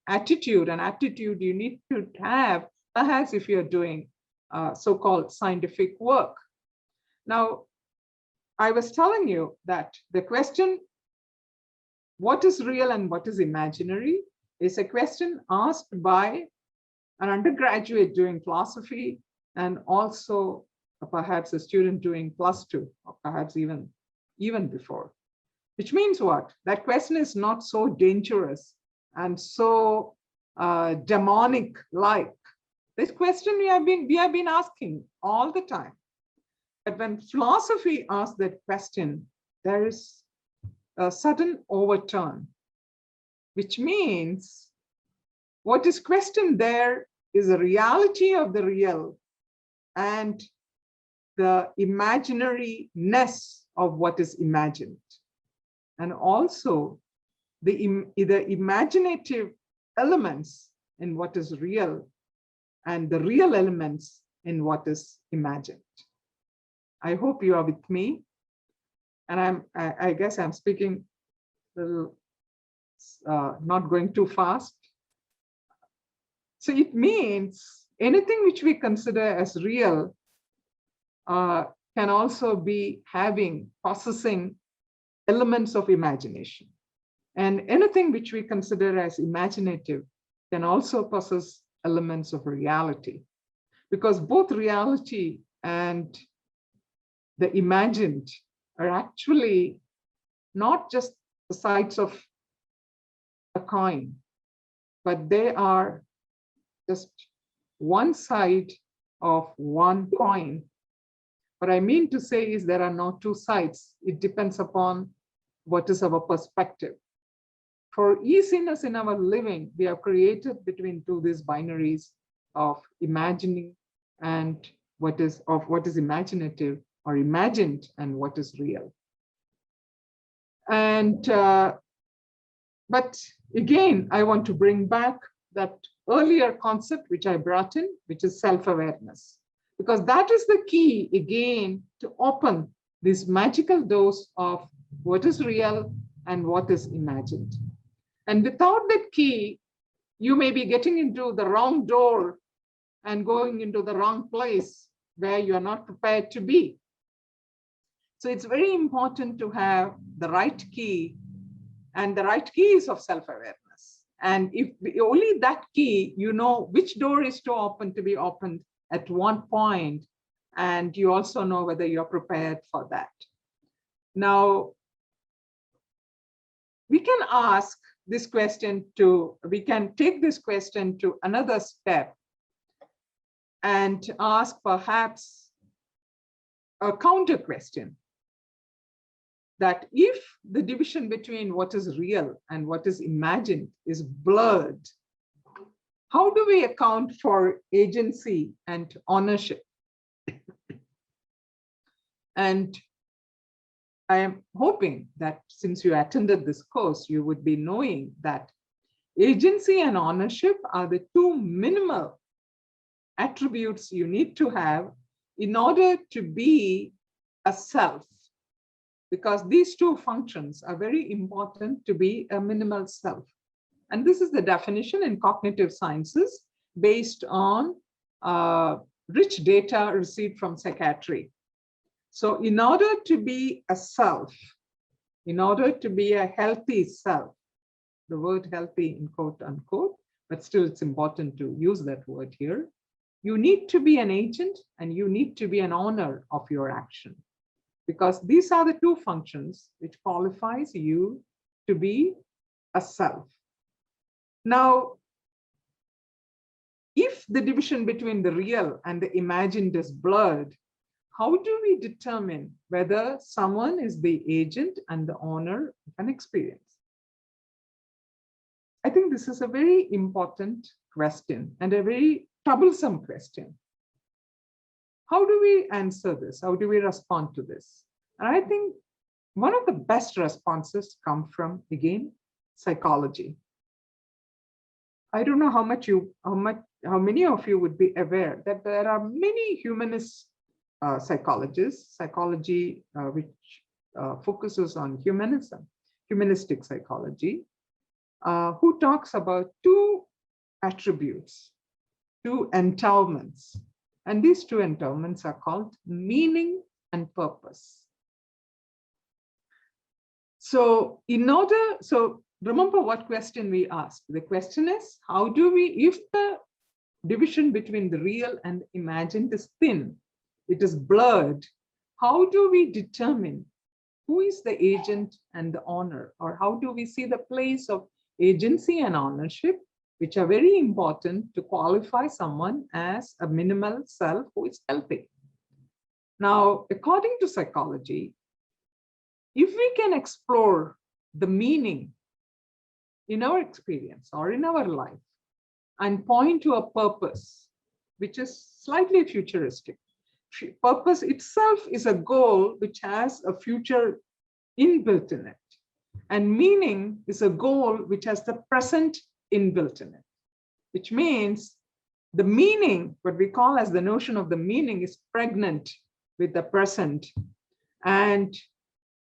attitude you need to have, perhaps if you're doing so-called scientific work. Now, I was telling you that the question, what is real and what is imaginary, is a question asked by an undergraduate doing philosophy and also perhaps a student doing +2, or perhaps even before. Which means what? That question is not so dangerous and so demonic-like. This question we have been asking all the time. But when philosophy asks that question, there is a sudden overturn, which means what is questioned there is the reality of the real and the imaginariness of what is imagined, and also the imaginative elements in what is real and the real elements in what is imagined. I hope you are with me. And I guess I'm speaking a little, not going too fast. So it means anything which we consider as real can also be possessing elements of imagination. And anything which we consider as imaginative can also possess elements of reality, because both reality and the imagined are actually not just the sides of a coin, but they are just one side of one coin. What I mean to say is there are no two sides. It depends upon what is our perspective. For easiness in our living, we have created between these binaries of imagining and what is imaginative or imagined and what is real. And but again, I want to bring back that earlier concept which I brought in, which is self-awareness, because that is the key again to open this magical dose of what is real and what is imagined. And without that key, you may be getting into the wrong door and going into the wrong place where you are not prepared to be. So it's very important to have the right key, and the right key is of self-awareness. And if only that key, you know which door is to open, to be opened at one point, and you also know whether you're prepared for that. Now, we can ask this question to, we can take this question to another step and ask perhaps a counter question, that if the division between what is real and what is imagined is blurred, how do we account for agency and ownership? And I am hoping that since you attended this course, you would be knowing that agency and ownership are the two minimal attributes you need to have in order to be a self, because these two functions are very important to be a minimal self. And this is the definition in cognitive sciences based on rich data received from psychiatry. So in order to be a self, in order to be a healthy self, the word healthy in quote unquote, but still it's important to use that word here, you need to be an agent and you need to be an owner of your action, because these are the two functions which qualifies you to be a self. Now, if the division between the real and the imagined is blurred, how do we determine whether someone is the agent and the owner of an experience? I think this is a very important question and a very troublesome question. How do we answer this? How do we respond to this? And I think one of the best responses come from, again, psychology. I don't know how many of you would be aware that there are many humanist psychologists, psychology which focuses on humanism, humanistic psychology, who talks about two attributes, two endowments. And these two endowments are called meaning and purpose. So remember what question we asked. The question is, how do we, if the division between the real and imagined is thin, it is blurred, how do we determine who is the agent and the owner? Or how do we see the place of agency and ownership, which are very important to qualify someone as a minimal self who is healthy? Now, according to psychology, if we can explore the meaning in our experience or in our life and point to a purpose, which is slightly futuristic. Purpose itself is a goal which has a future inbuilt in it. And meaning is a goal which has the present inbuilt in it, which means the meaning, what we call as the notion of the meaning, is pregnant with the present. And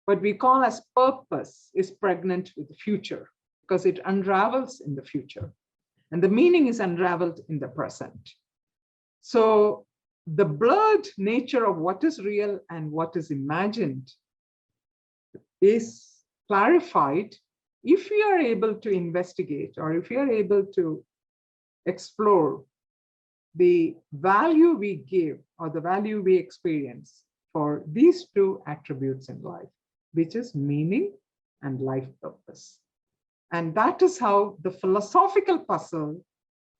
what we call as purpose is pregnant with the future, because it unravels in the future. And the meaning is unraveled in the present. So the blurred nature of what is real and what is imagined is clarified if we are able to investigate, or if we are able to explore the value we give or the value we experience for these two attributes in life, which is meaning and life purpose. And that is how the philosophical puzzle,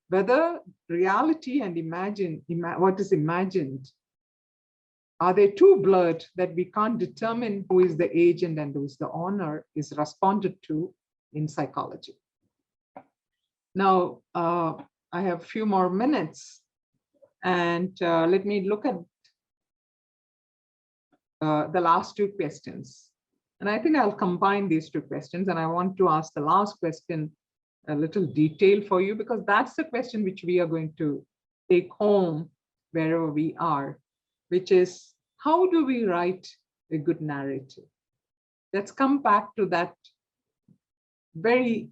whether reality and what is imagined, are they too blurred that we can't determine who is the agent and who is the owner, is responded to in psychology. Now, I have a few more minutes, and let me look at the last two questions. And I think I'll combine these two questions, and I want to ask the last question a little detail for you, because that's the question which we are going to take home wherever we are, which is, how do we write a good narrative? Let's come back to that very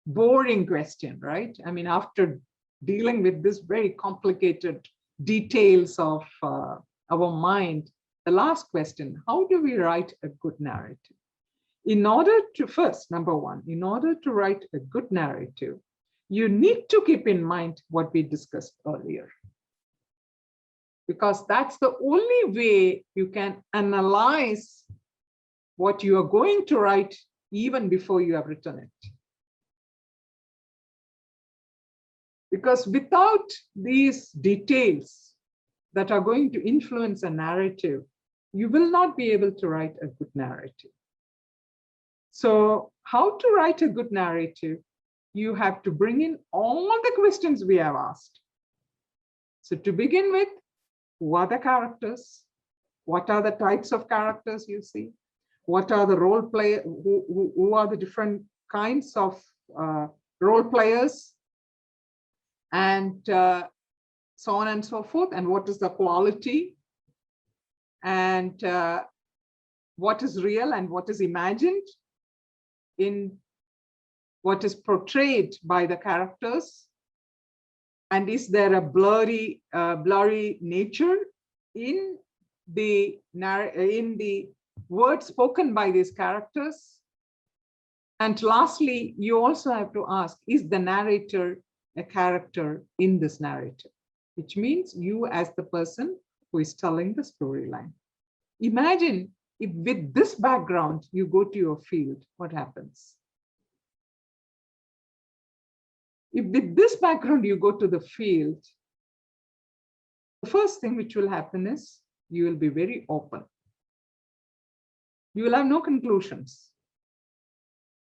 boring question, right? I mean, after dealing with this very complicated details of our mind, the last question, how do we write a good narrative? In order to, first, number one, in order to write a good narrative, you need to keep in mind what we discussed earlier. Because that's the only way you can analyze what you are going to write even before you have written it. Because without these details that are going to influence a narrative, you will not be able to write a good narrative. So how to write a good narrative? You have to bring in all the questions we have asked. So to begin with, who are the characters? What are the types of characters you see? What are the role players? Who are the different kinds of role players? And so on and so forth. And what is the quality? And what is real and what is imagined in what is portrayed by the characters? And is there a blurry nature in the words spoken by these characters? And lastly, you also have to ask, is the narrator a character in this narrative? Which means you as the person who is telling the storyline. Imagine if with this background, you go to your field, what happens? If with this background, you go to the field, the first thing which will happen is you will be very open. You will have no conclusions.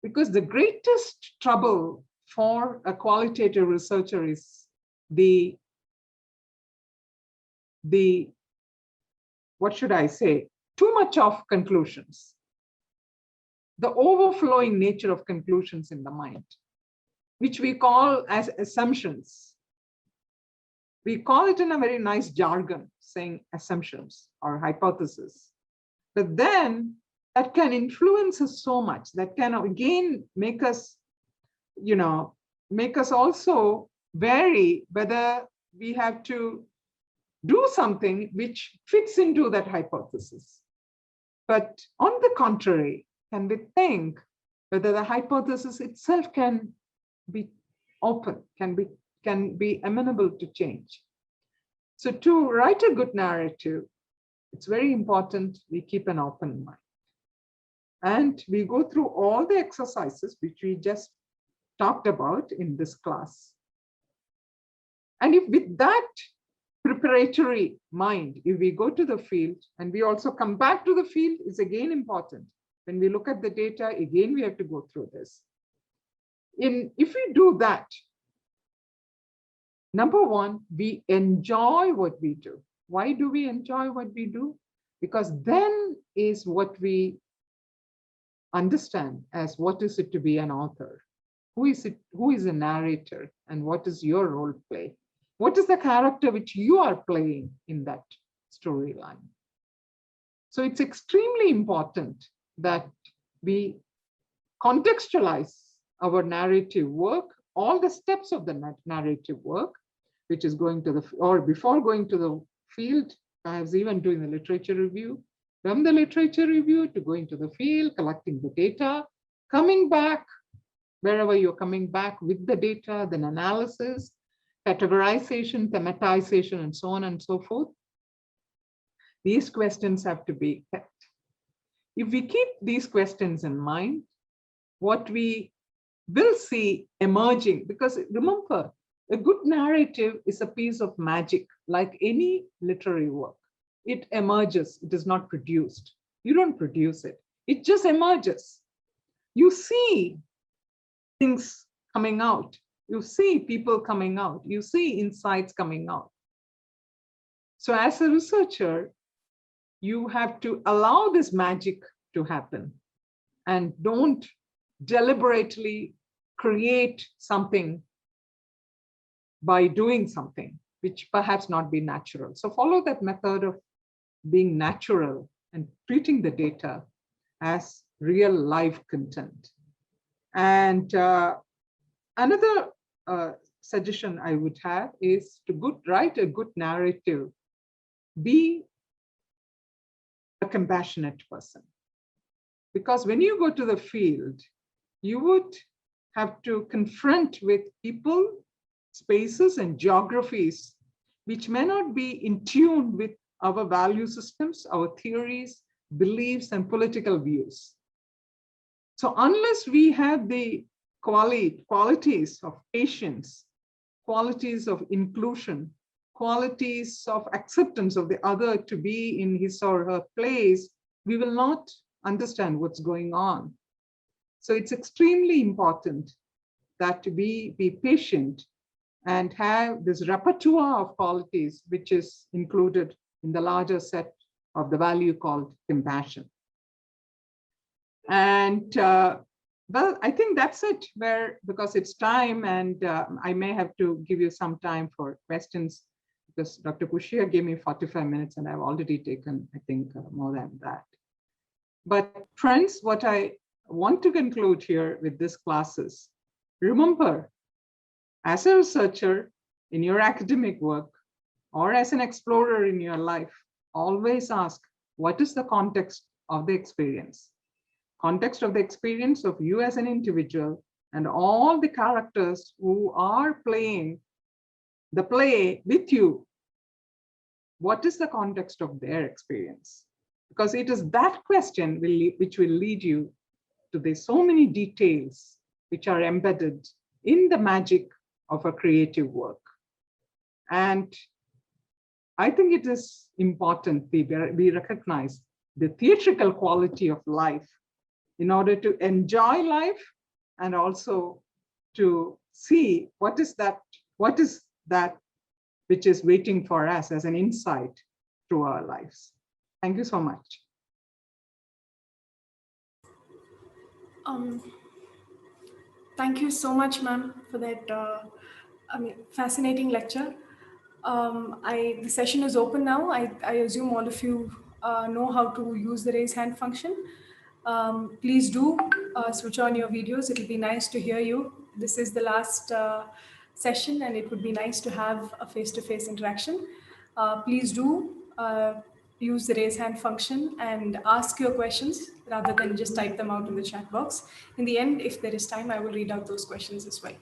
Because the greatest trouble for a qualitative researcher is what should I say, too much of conclusions. The overflowing nature of conclusions in the mind, which we call as assumptions. We call it in a very nice jargon, saying assumptions or hypothesis. But then that can influence us so much, that can again make us, make us also vary whether we have to do something which fits into that hypothesis. But on the contrary, can we think whether the hypothesis itself can be open, can be amenable to change? So to write a good narrative, it's very important we keep an open mind. And we go through all the exercises which we just talked about in this class. And if with that preparatory mind, if we go to the field and we also come back to the field, is again important. When we look at the data, again, we have to go through this. If we do that, number one, we enjoy what we do. Why do we enjoy what we do? Because then is what we understand as what is it to be an author? Who is it? Who is a narrator? And what is your role play? What is the character which you are playing in that storyline? So it's extremely important that we contextualize our narrative work, all the steps of the narrative work, which is going to the, or before going to the field, perhaps even doing the literature review, from the literature review to going to the field, collecting the data, coming back, wherever you're coming back with the data, then analysis, categorization, thematization, and so on and so forth. These questions have to be kept. If we keep these questions in mind, what we will see emerging, because remember, a good narrative is a piece of magic, like any literary work. It emerges, it is not produced. You don't produce it, it just emerges. You see things coming out. You see people coming out. You see insights coming out. So as a researcher, you have to allow this magic to happen. And don't deliberately create something by doing something which perhaps not be natural. So follow that method of being natural and treating the data as real life content. And another suggestion I would have is to write a good narrative. Be a compassionate person. Because when you go to the field, you would have to confront with people, spaces, and geographies which may not be in tune with our value systems, our theories, beliefs, and political views. So unless we have the qualities of patience, qualities of inclusion, qualities of acceptance of the other to be in his or her place, we will not understand what's going on. So it's extremely important that to be patient and have this repertoire of qualities, which is included in the larger set of the value called compassion. And well, I think that's it, because it's time, and I may have to give you some time for questions, because Dr. Pushia gave me 45 minutes and I've already taken, I think, more than that. But friends, what I want to conclude here with this class is, remember, as a researcher in your academic work or as an explorer in your life, always ask, what is the context of the experience? Context of the experience of you as an individual and all the characters who are playing the play with you. What is the context of their experience? Because it is that question which will lead you to the so many details which are embedded in the magic of a creative work. And I think it is important we recognize the theatrical quality of life in order to enjoy life and also to see what is that which is waiting for us as an insight through our lives. Thank you so much. Thank you so much, ma'am, for that fascinating lecture. The session is open now. I assume all of you know how to use the raise hand function. Please do switch on your videos. It'll be nice to hear you. This is the last session, and it would be nice to have a face-to-face interaction. Please do use the raise hand function and ask your questions rather than just type them out in the chat box. In the end, if there is time, I will read out those questions as well.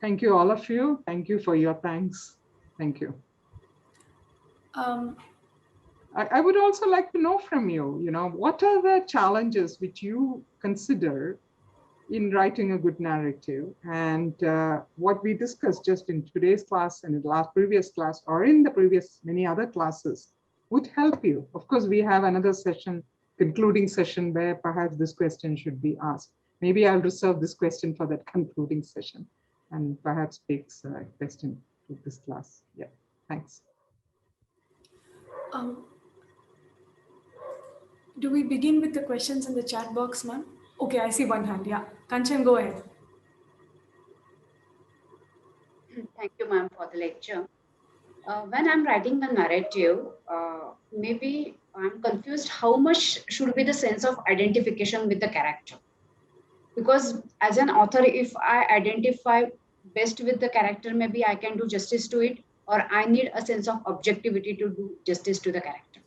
Thank you, all of you. Thank you for your thanks. Thank you. I would also like to know from you, what are the challenges which you consider in writing a good narrative? And what we discussed just in today's class and in the previous class or in the previous many other classes would help you. Of course, we have another session, concluding session, where perhaps this question should be asked. Maybe I'll reserve this question for that concluding session and perhaps takes a question to this class. Yeah, thanks. Do we begin with the questions in the chat box, ma'am? Okay, I see one hand. Yeah, Kanchan, go ahead. Thank you, ma'am, for the lecture. When I'm writing a narrative, maybe I'm confused how much should be the sense of identification with the character. Because as an author, if I identify best with the character, maybe I can do justice to it, or I need a sense of objectivity to do justice to the character.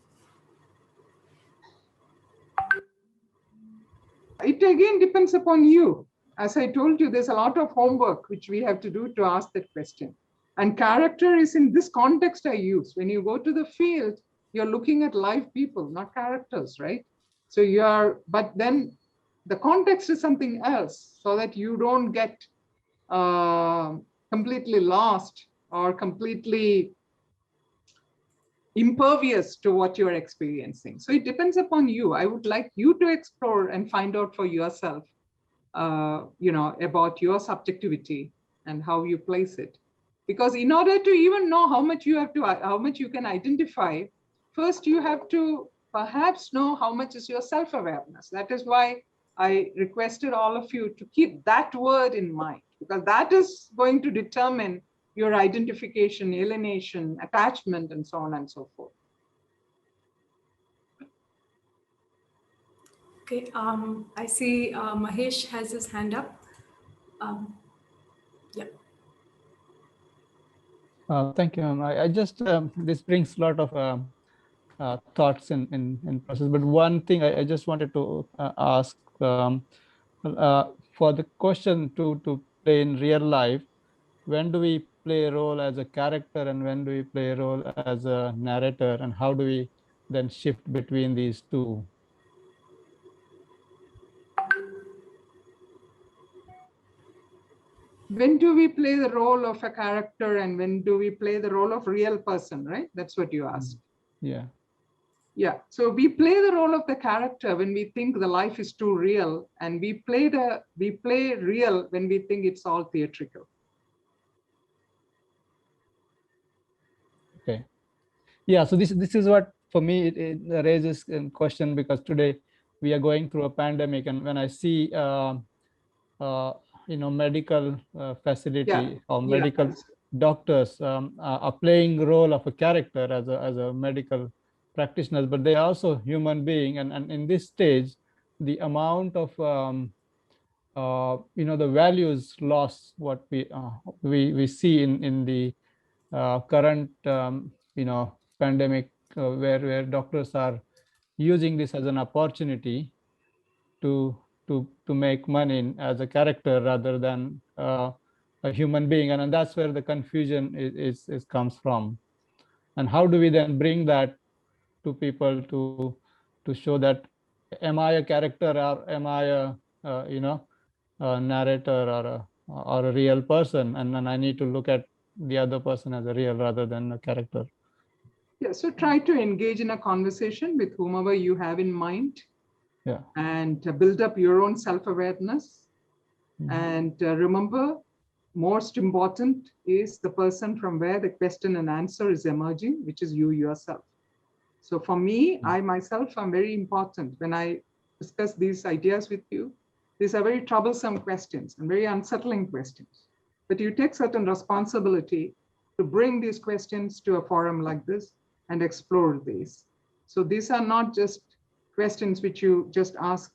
It again depends upon you. As I told you, there's a lot of homework which we have to do to ask that question. And character is in this context I use. When you go to the field, you're looking at live people, not characters, right? So but then the context is something else, so that you don't get completely lost or completely impervious to what you're experiencing. So it depends upon you. I would like you to explore and find out for yourself, about your subjectivity and how you place it. Because in order to even know how much you can identify, first you have to perhaps know how much is your self-awareness. That is why I requested all of you to keep that word in mind, because that is going to determine your identification, alienation, attachment, and so on and so forth. Okay, I see Mahesh has his hand up. Yeah. Thank you, ma'am. I just, this brings a lot of thoughts in process. But one thing I just wanted to ask, for the question to play in real life, when do we play a role as a character and when do we play a role as a narrator, and how do we then shift between these two? When do we play the role of a character and when do we play the role of real person, right? That's what you asked. Yeah. Yeah, so we play the role of the character when we think the life is too real, and we play real when we think it's all theatrical. Okay. Yeah, so this is what for me it raises a question, because today we are going through a pandemic, and when I see medical facility or medical doctors are playing the role of a character as a medical practitioners, but they are also human being, and in this stage the amount of the values lost what we see in the current pandemic, where doctors are using this as an opportunity to make money as a character rather than a human being, and that's where the confusion is comes from. And how do we then bring that to people to show that, am I a character or am I a narrator or a real person, and then I need to look at the other person as a real rather than a character. Yeah, so try to engage in a conversation with whomever you have in mind. Yeah. And build up your own self-awareness. Mm-hmm. And remember, most important is the person from where the question and answer is emerging, which is you yourself. So for me, I myself am very important when I discuss these ideas with you. These are very troublesome questions and very unsettling questions. But you take certain responsibility to bring these questions to a forum like this and explore these. So these are not just questions which you just ask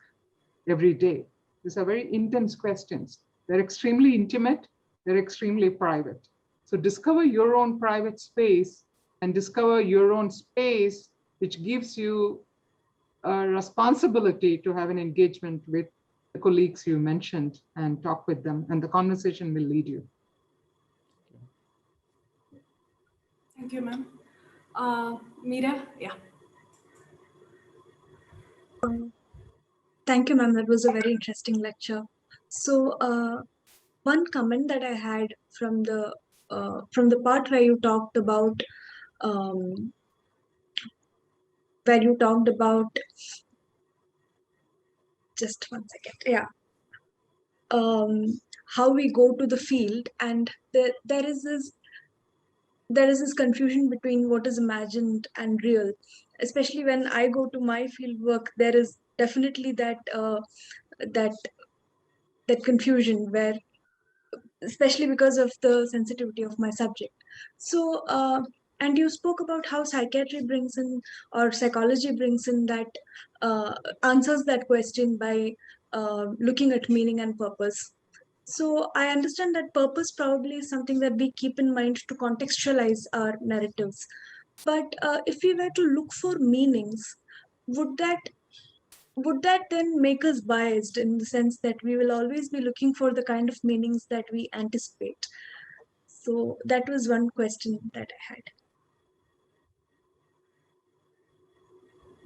every day. These are very intense questions. They're extremely intimate, they're extremely private. So discover your own private space and discover your own space, which gives you a responsibility to have an engagement with the colleagues you mentioned and talk with them, and the conversation will lead you. Thank you, ma'am. Meera, yeah. Thank you, ma'am. That was a very interesting lecture. So one comment that I had from the part where you talked about just one second. Yeah. How we go to the field, and there is this confusion between what is imagined and real. Especially when I go to my field work, there is definitely that confusion, where, especially because of the sensitivity of my subject. So and you spoke about how psychiatry brings in, or psychology brings in, that answers that question by looking at meaning and purpose. So I understand that purpose probably is something that we keep in mind to contextualize our narratives. But if we were to look for meanings, would that then make us biased, in the sense that we will always be looking for the kind of meanings that we anticipate? So that was one question that I had.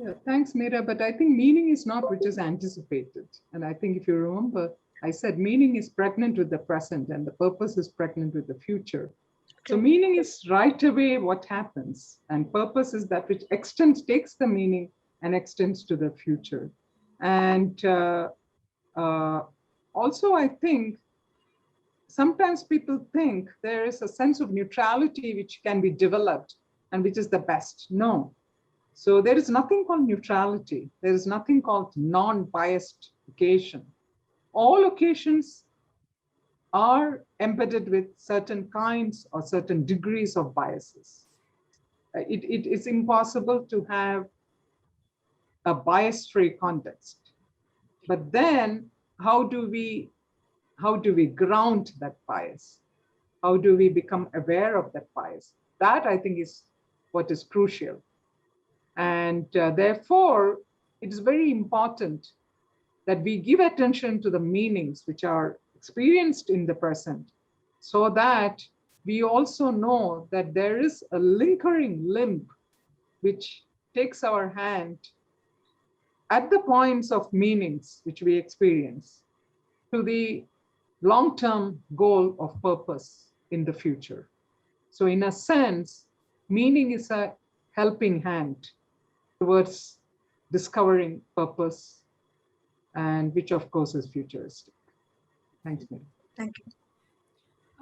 Yeah, thanks, Meera. But I think meaning is not which is anticipated. And I think if you remember, I said meaning is pregnant with the present and the purpose is pregnant with the future. So meaning is right away what happens, and purpose is that which takes the meaning and extends to the future. And also, I think sometimes people think there is a sense of neutrality which can be developed and which is the best. No. So there is nothing called neutrality. There is nothing called non-biased occasion. All occasions are embedded with certain kinds or certain degrees of biases. It is impossible to have a bias-free context. But then how do we ground that bias? How do we become aware of that bias? That, I think, is what is crucial. And therefore, it is very important that we give attention to the meanings which are experienced in the present, so that we also know that there is a lingering limb which takes our hand at the points of meanings which we experience to the long-term goal of purpose in the future. So in a sense, meaning is a helping hand towards discovering purpose, and which of course is futuristic. Thanks, Mary. Thank you.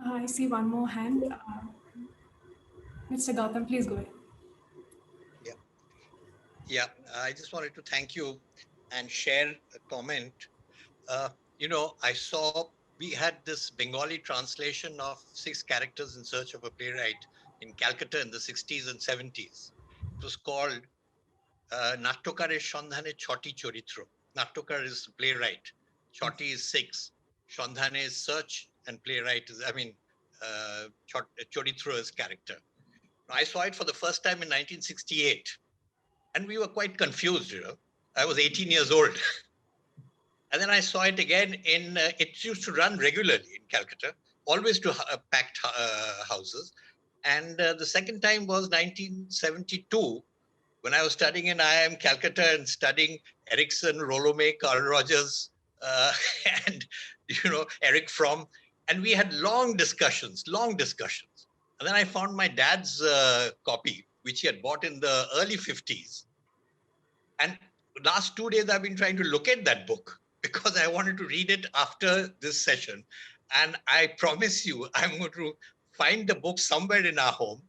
I see one more hand. Mr. Gautam, please go ahead. Yeah, I just wanted to thank you and share a comment. I saw we had this Bengali translation of 6 Characters in Search of a Playwright in Calcutta in the 60s and 70s. It was called Nattokare Shandhane Choti Choritro. Nattokar is playwright, Choti is 6, Shandhane is search, and playwright is, Choritro is character. I saw it for the first time in 1968, and we were quite confused. I was 18 years old. And then I saw it again it used to run regularly in Calcutta, always to packed houses. And the second time was 1972, when I was studying in IIM Calcutta and studying Erikson, Rolome, Carl Rogers, and, Eric Fromm. And we had long discussions. And then I found my dad's copy, which he had bought in the early 50s. And last 2 days, I've been trying to locate that book because I wanted to read it after this session. And I promise you, I'm going to find the book somewhere in our home,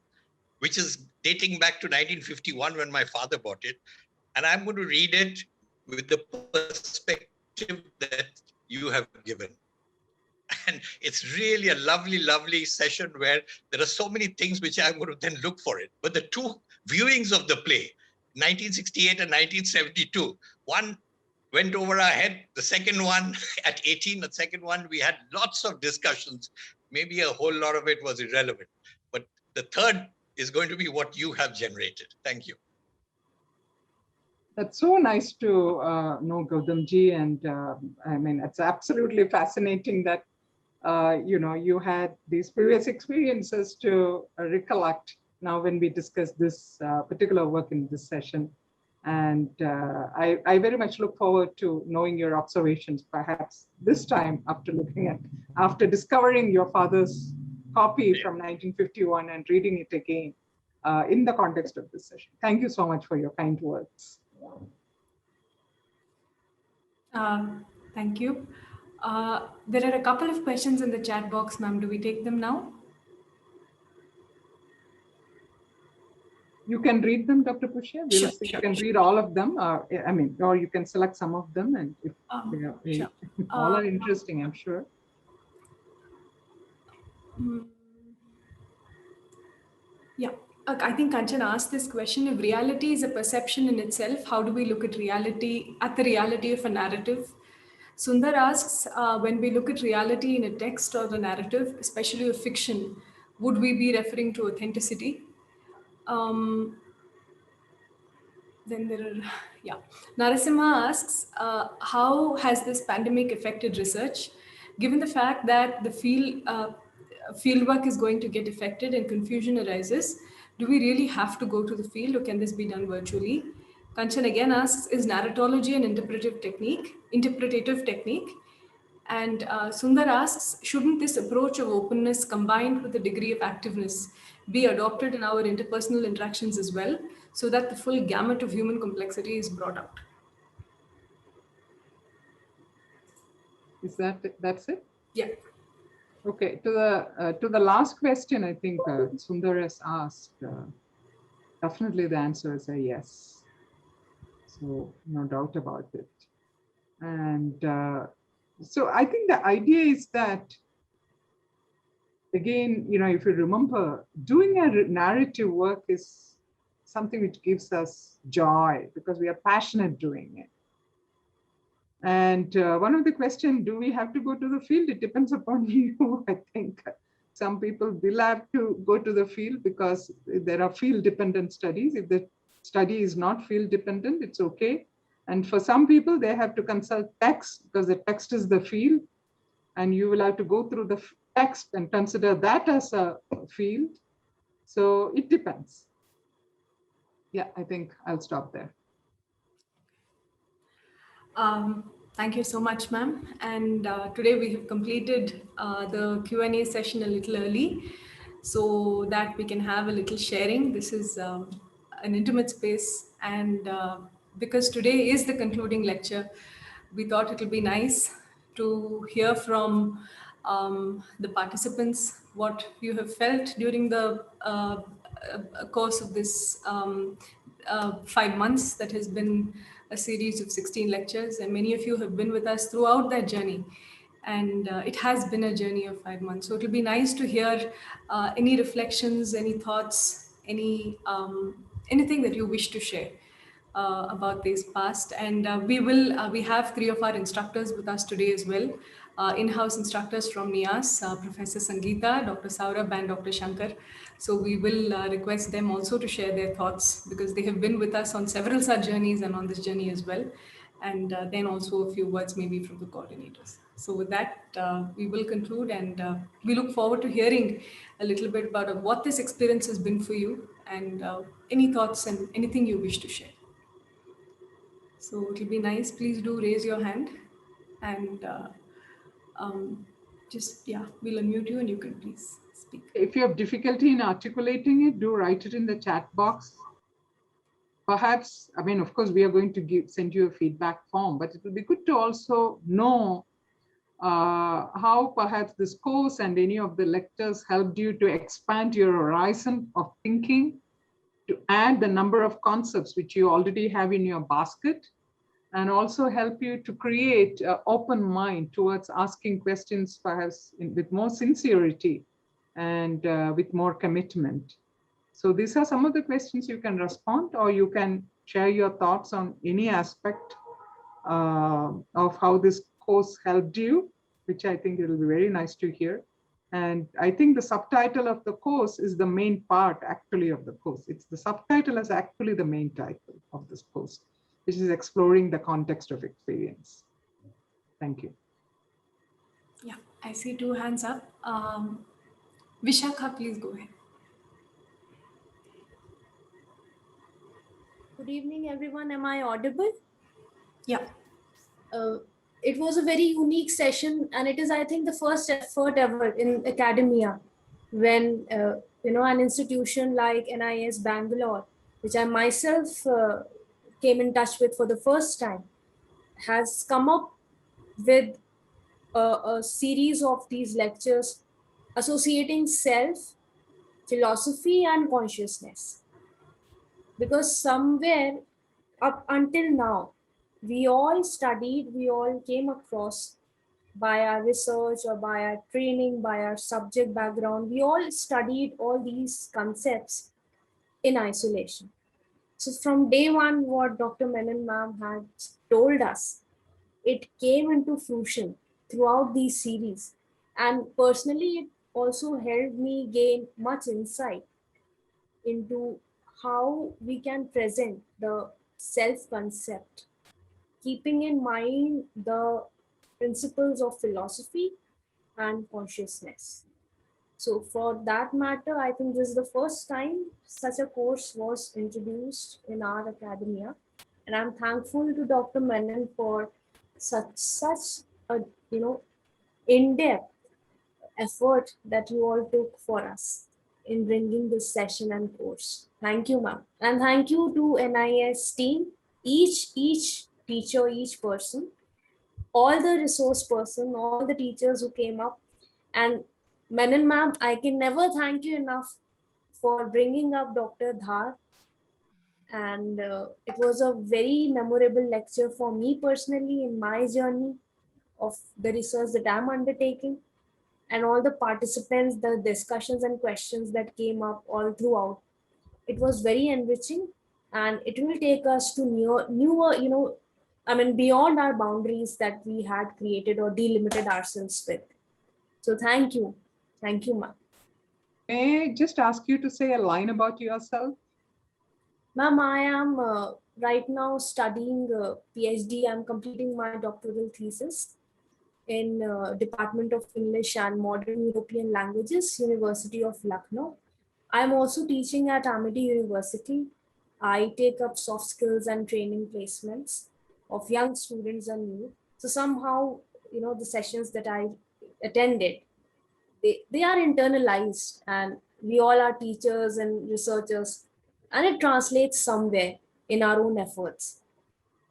which is dating back to 1951 when my father bought it. And I'm going to read it with the perspective that you have given. And it's really a lovely, lovely session where there are so many things which I'm going to then look for it. But the 2 viewings of the play, 1968 and 1972, one went over our head. The second one at 18, the second one, we had lots of discussions. Maybe a whole lot of it was irrelevant. But the third is going to be what you have generated. Thank you. That's so nice to know, Gautamji. And it's absolutely fascinating that, you had these previous experiences to recollect now when we discuss this particular work in this session. And I very much look forward to knowing your observations, perhaps this time after discovering your father's copy from 1951 and reading it again in the context of this session. Thank you so much for your kind words. Thank you. There are a couple of questions in the chat box, ma'am. Do we take them now? You can read them, Dr. Pushya. We'll see. You can read all of them, or you can select some of them, and if Sure. all are interesting, I'm sure. Yeah, I think Kanchan asked this question. If reality is a perception in itself, how do we look at the reality of a narrative? Sundar asks, when we look at reality in a text or a narrative, especially a fiction, would we be referring to authenticity? Then there are, Narasimha asks, how has this pandemic affected research? Given the fact that the fieldwork is going to get affected and confusion arises, do we really have to go to the field, or can this be done virtually? Kanchan again asks, is narratology an interpretative technique? And Sundar asks, shouldn't this approach of openness combined with a degree of activeness be adopted in our interpersonal interactions as well, so that the full gamut of human complexity is brought out? That's it? Yeah. Okay, to the last question, I think Sundar has asked. Definitely, the answer is a yes. So no doubt about it. And so I think the idea is that, again, if you remember, doing a narrative work is something which gives us joy because we are passionate doing it. And one of the questions, do we have to go to the field? It depends upon you, I think. Some people will have to go to the field because there are field dependent studies. If the study is not field dependent, it's okay. And for some people, they have to consult text because the text is the field. And you will have to go through the text and consider that as a field. So it depends. Yeah, I think I'll stop there. Thank you so much, ma'am. And today we have completed the Q&A session a little early so that we can have a little sharing. This is an intimate space, and because today is the concluding lecture, we thought it would be nice to hear from the participants what you have felt during the course of this 5 months that has been a series of 16 lectures, and many of you have been with us throughout that journey. And it has been a journey of 5 months. So it'll be nice to hear any reflections, any thoughts, anything that you wish to share about this past. And we have 3 of our instructors with us today as well. In-house instructors from NIAS, Professor Sangeetha, Dr. Saurabh, and Dr. Shankar. So we will request them also to share their thoughts because they have been with us on several such journeys and on this journey as well. And then also a few words maybe from the coordinators. So with that, we will conclude, and we look forward to hearing a little bit about what this experience has been for you, and any thoughts and anything you wish to share. So it'll be nice. Please do raise your hand, and we'll unmute you and you can please speak. If you have difficulty in articulating it, do write it in the chat box. Perhaps, I mean, of course, we are going to send you a feedback form, but it will be good to also know how perhaps this course and any of the lectures helped you to expand your horizon of thinking, to add the number of concepts which you already have in your basket, and also help you to create an open mind towards asking questions perhaps with more sincerity and with more commitment. So these are some of the questions you can respond, or you can share your thoughts on any aspect of how this course helped you, which I think it will be very nice to hear. And I think the subtitle of the course is the main part actually of the course. The subtitle is actually the main title of this course, which is exploring the context of experience. Thank you. Yeah, I see 2 hands up. Vishakha, please go ahead. Good evening, everyone. Am I audible? Yeah. It was a very unique session, and it is, I think, the first effort ever in academia when, an institution like NIAS Bangalore, which I myself came in touch with for the first time, has come up with a series of these lectures associating self, philosophy, and consciousness. Because somewhere up until now, we all came across by our research or by our training, by our subject background, we all studied all these concepts in isolation. So from day one, what Dr. Menon ma'am had told us, it came into fruition throughout these series. And personally, it also helped me gain much insight into how we can present the self-concept, keeping in mind the principles of philosophy and consciousness. So for that matter, I think this is the first time such a course was introduced in our academia. And I'm thankful to Dr. Menon for such a in-depth effort that you all took for us in bringing this session and course. Thank you, ma'am. And thank you to NIAS team, each teacher, each person, all the resource person, all the teachers who came up, and Menon ma'am, I can never thank you enough for bringing up Dr. Dhar. And it was a very memorable lecture for me personally in my journey of the research that I'm undertaking, and all the participants, the discussions and questions that came up all throughout. It was very enriching, and it will take us to newer, I mean, beyond our boundaries that we had created or delimited ourselves with. So thank you, ma'am. May I just ask you to say a line about yourself? Ma'am, I am right now studying PhD. I'm completing my doctoral thesis in Department of English and Modern European Languages, University of Lucknow. I'm also teaching at Amity University. I take up soft skills and training placements of young students and youth. So somehow, the sessions that I attended, they are internalized, and we all are teachers and researchers, and it translates somewhere in our own efforts,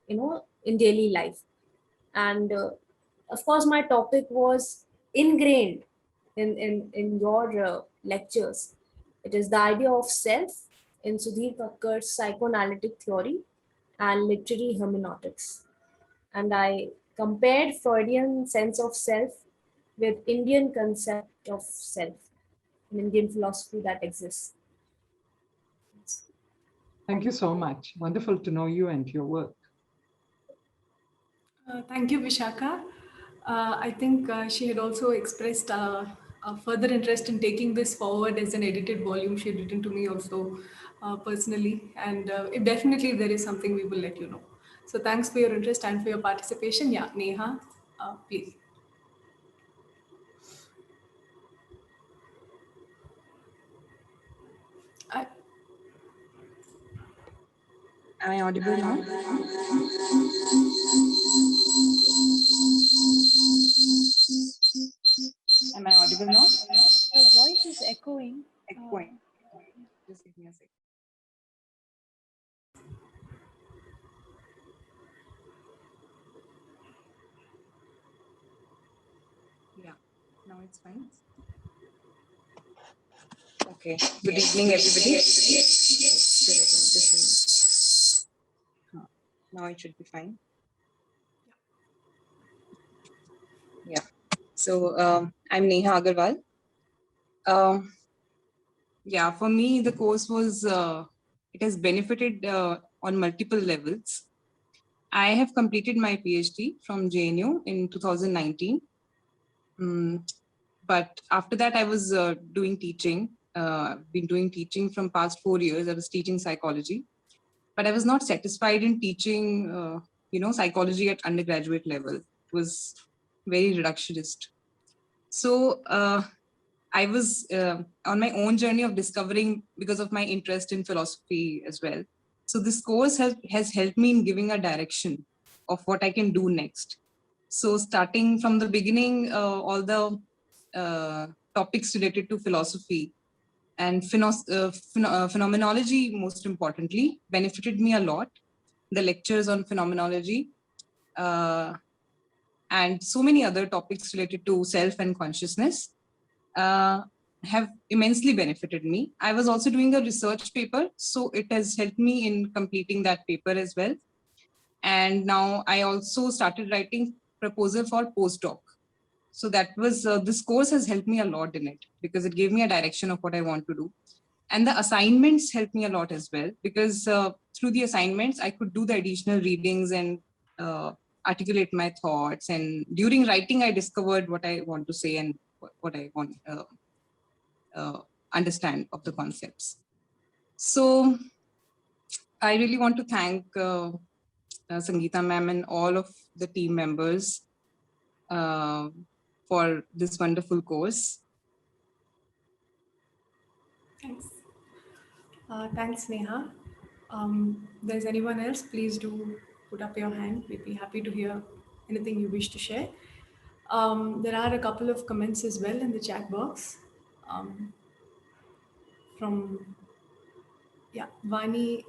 in daily life. And of course, my topic was ingrained in your lectures. It is the idea of self in Sudhir Kakkar's psychoanalytic theory and literary hermeneutics. And I compared Freudian sense of self with Indian concept of self, an Indian philosophy that exists. Thank you so much. Wonderful to know you and your work. Thank you, Vishaka. I think she had also expressed a further interest in taking this forward as an edited volume. She had written to me also personally, and if definitely there is something, we will let you know. So thanks for your interest and for your participation. Yeah, Neha, please. I, Am I audible now? Am I audible now? Your voice is echoing. Echoing. Just give me a second. Yeah, now it's fine. Okay. Good evening, everybody. Now it should be fine. Yeah. So I'm Neha Agarwal. Yeah, for me, the course was, it has benefited on multiple levels. I have completed my PhD from JNU in 2019. But after that, I was doing teaching, been doing teaching from past 4 years. I was teaching psychology, but I was not satisfied in teaching, psychology at undergraduate level. It was very reductionist. So I was on my own journey of discovering because of my interest in philosophy as well. So this course has helped me in giving a direction of what I can do next. So starting from the beginning, all the topics related to philosophy and phenomenology, most importantly, benefited me a lot. The lectures on phenomenology and so many other topics related to self and consciousness have immensely benefited me. I was also doing a research paper, so it has helped me in completing that paper as well. And now I also started writing proposal for postdoc. So that was, this course has helped me a lot in it because it gave me a direction of what I want to do. And the assignments helped me a lot as well because through the assignments, I could do the additional readings and articulate my thoughts. And during writing, I discovered what I want to say and what I want understand of the concepts. So I really want to thank Sangeetha ma'am and all of the team members for this wonderful course. Thanks. Thanks, Neha. There's anyone else, please do put up your hand. We'd be happy to hear anything you wish to share. There are a couple of comments as well in the chat box from Vani,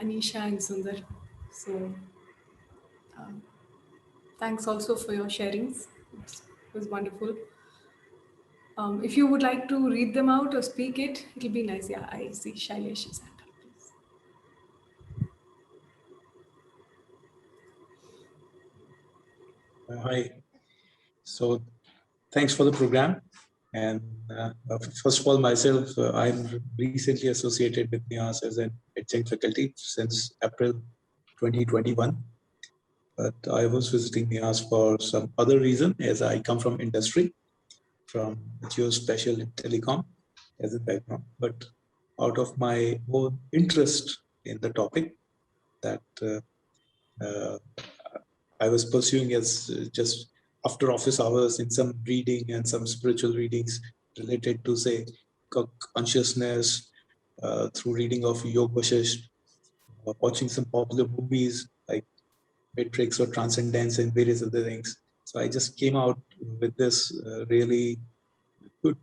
Anisha, and Sundar. So thanks also for your sharings. It was wonderful. If you would like to read them out or speak it, it'll be nice. Yeah, I see Shailesh's hand up, please. Hi. So thanks for the program. And first of all, myself, I'm recently associated with NIAS as an adjunct faculty since April 2021. But I was visiting NIAS for some other reason, as I come from industry, from geospatial and telecom as a background. But out of my own interest in the topic that uh, I was pursuing as just after office hours in some reading and some spiritual readings related to, say, consciousness, through reading of Yog Vashish, watching some popular movies like Matrix or Transcendence and various other things. So I just came out with this really good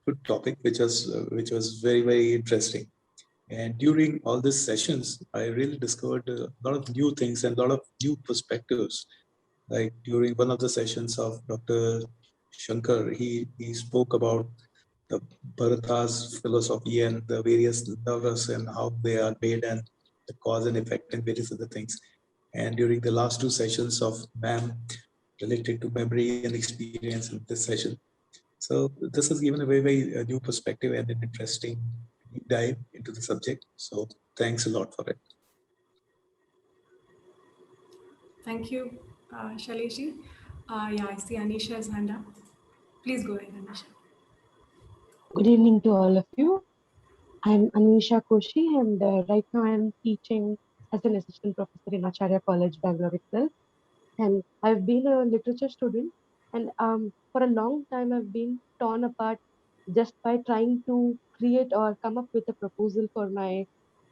good topic, which was very, very interesting. And during all these sessions, I really discovered a lot of new things and a lot of new perspectives. Like during one of the sessions of Dr. Shankar, he spoke about the Bharata's philosophy and the various nerves and how they are made and the cause and effect and various other things. And during the last two sessions of MAM related to memory and experience in this session. So this has given a very, very new perspective and an interesting deep dive into the subject. So thanks a lot for it. Thank you, Shaileshi. Yeah, I see Anisha's hand up. Please go ahead, Anisha. Good evening to all of you. I'm Anisha Koshi, and right now I'm teaching as an assistant professor in Acharya College, Bangalore itself. And I've been a literature student, and for a long time I've been torn apart just by trying to create or come up with a proposal for my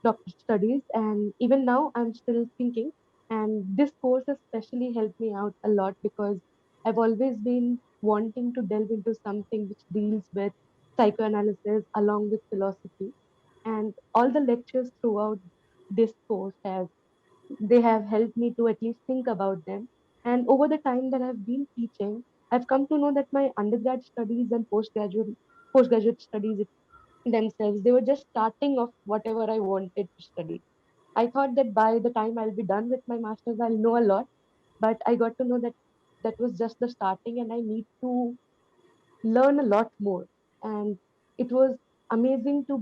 doctorate studies. And even now I'm still thinking. And this course has especially helped me out a lot because I've always been wanting to delve into something which deals with psychoanalysis along with philosophy. And all the lectures throughout this course have helped me to at least think about them. And over the time that I've been teaching, I've come to know that my undergrad studies and postgraduate studies themselves, they were just starting of whatever I wanted to study. I thought that by the time I'll be done with my master's, I'll know a lot, but I got to know that that was just the starting, and I need to learn a lot more. And it was amazing to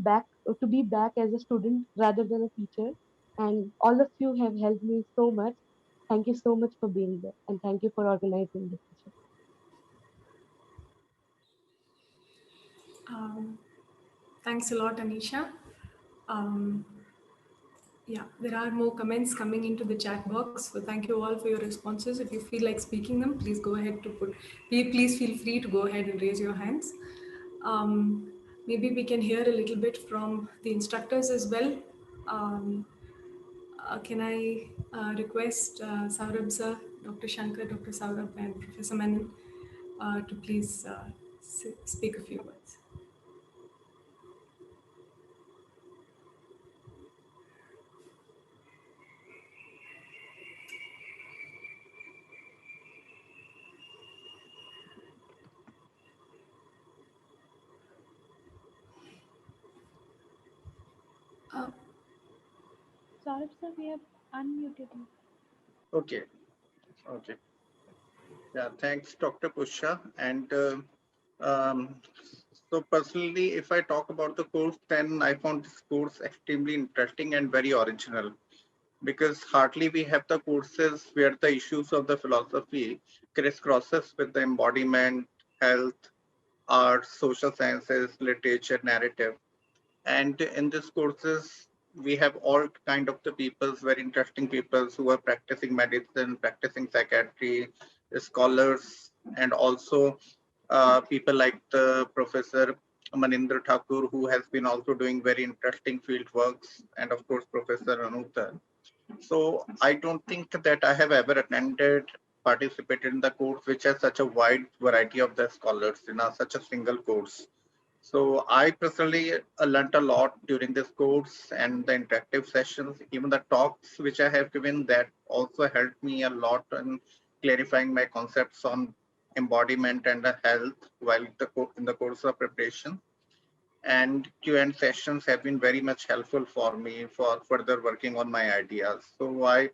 be back as a student rather than a teacher. And all of you have helped me so much. Thank you so much for being there, and thank you for organizing this session. Thanks a lot, Anisha. Um, yeah, there are more comments coming into the chat box. So thank you all for your responses. If you feel like speaking them, please go ahead to please feel free to go ahead and raise your hands. Maybe we can hear a little bit from the instructors as well. Can I request Saurabh sir, Dr. Shankar, Dr. Saurabh, and Professor Menon to please speak a few words. Saurabh sir, we have unmuted you. Okay. Okay. Yeah. Thanks, Dr. Pusha. And um, so personally, if I talk about the course, then I found this course extremely interesting and very original, because hardly we have the courses where the issues of the philosophy crisscrosses with the embodiment, health, art, social sciences, literature, narrative. And in these courses, we have all kind of the peoples, very interesting peoples who are practicing medicine, practicing psychiatry, scholars, and also people like the Professor Manindra Thakur, who has been also doing very interesting field works, and of course, Professor Anuta. So I don't think that I have ever participated in the course which has such a wide variety of the scholars in such a single course. So I personally learned a lot during this course and the interactive sessions, even the talks which I have given, that also helped me a lot in clarifying my concepts on embodiment and health while in the course of preparation. And Q&A sessions have been very much helpful for me for further working on my ideas. So I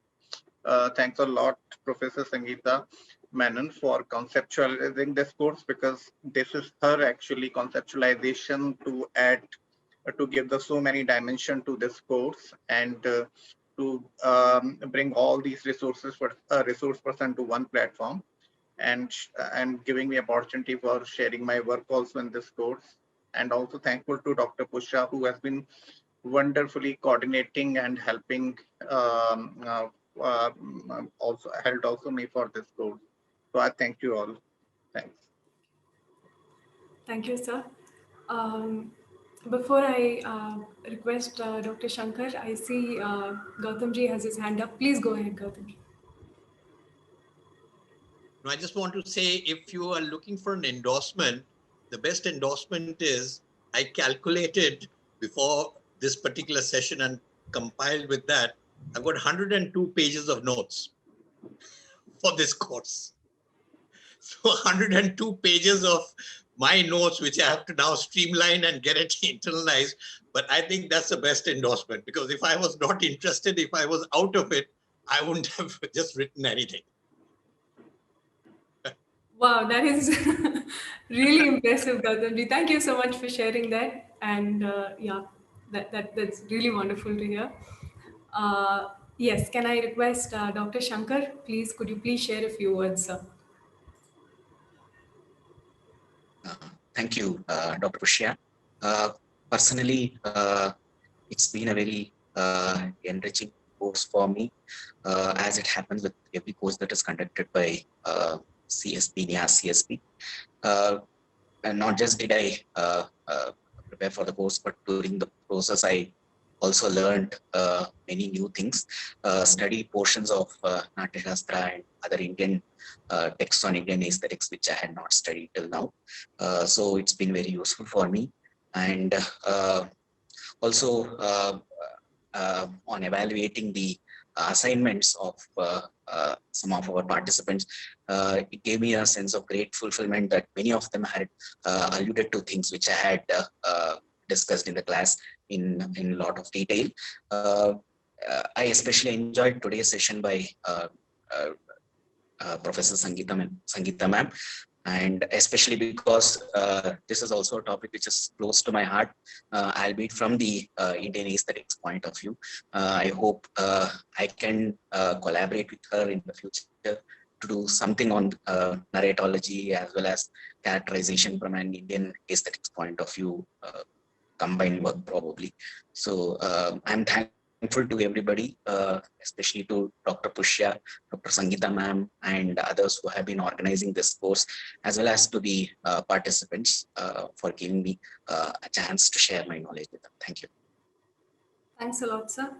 thanks a lot, Professor Sangeetha Menon, for conceptualizing this course, because this is her actually conceptualization to add, to give the so many dimension to this course, and to bring all these resources for a resource person to one platform, and giving me opportunity for sharing my work also in this course. And also thankful to Dr. Pusha, who has been wonderfully coordinating and helping, also helped also me for this course. So I thank you all. Thanks. Thank you, sir. Before I request Dr. Shankar, I see Gautamji has his hand up. Please go ahead, Gautamji. No, I just want to say, if you are looking for an endorsement, the best endorsement is I calculated before this particular session and compiled with that. I've got 102 pages of notes for this course. So 102 pages of my notes, which I have to now streamline and get it internalized. But I think that's the best endorsement, because if I was not interested, if I was out of it, I wouldn't have just written anything. Wow, that is really impressive, Gautamji. Thank you so much for sharing that. And yeah, that's really wonderful to hear. Yes, can I request Dr. Shankar, please, could you please share a few words, sir? Thank you, Dr. Pushya. Personally, it's been a very enriching course for me, as it happens with every course that is conducted by CSP, NIAS CSP. And not just did I prepare for the course, but during the process, I also learned many new things, study portions of Natya Shastra and other Indian texts on Indian aesthetics, which I had not studied till now. So it's been very useful for me. And also on evaluating the assignments of some of our participants, it gave me a sense of great fulfillment that many of them had alluded to things which I had discussed in the class in a lot of detail. I especially enjoyed today's session by Professor Sangeetha ma'am, and especially because this is also a topic which is close to my heart, albeit from the Indian aesthetics point of view. I hope I can collaborate with her in the future to do something on narratology as well as characterization from an Indian aesthetics point of view, combined work probably. So I'm thankful to everybody, especially to Dr. Pushya, Dr. Sangeetha ma'am, and others who have been organizing this course, as well as to the participants for giving me a chance to share my knowledge with them. Thank you. Thanks a lot, sir.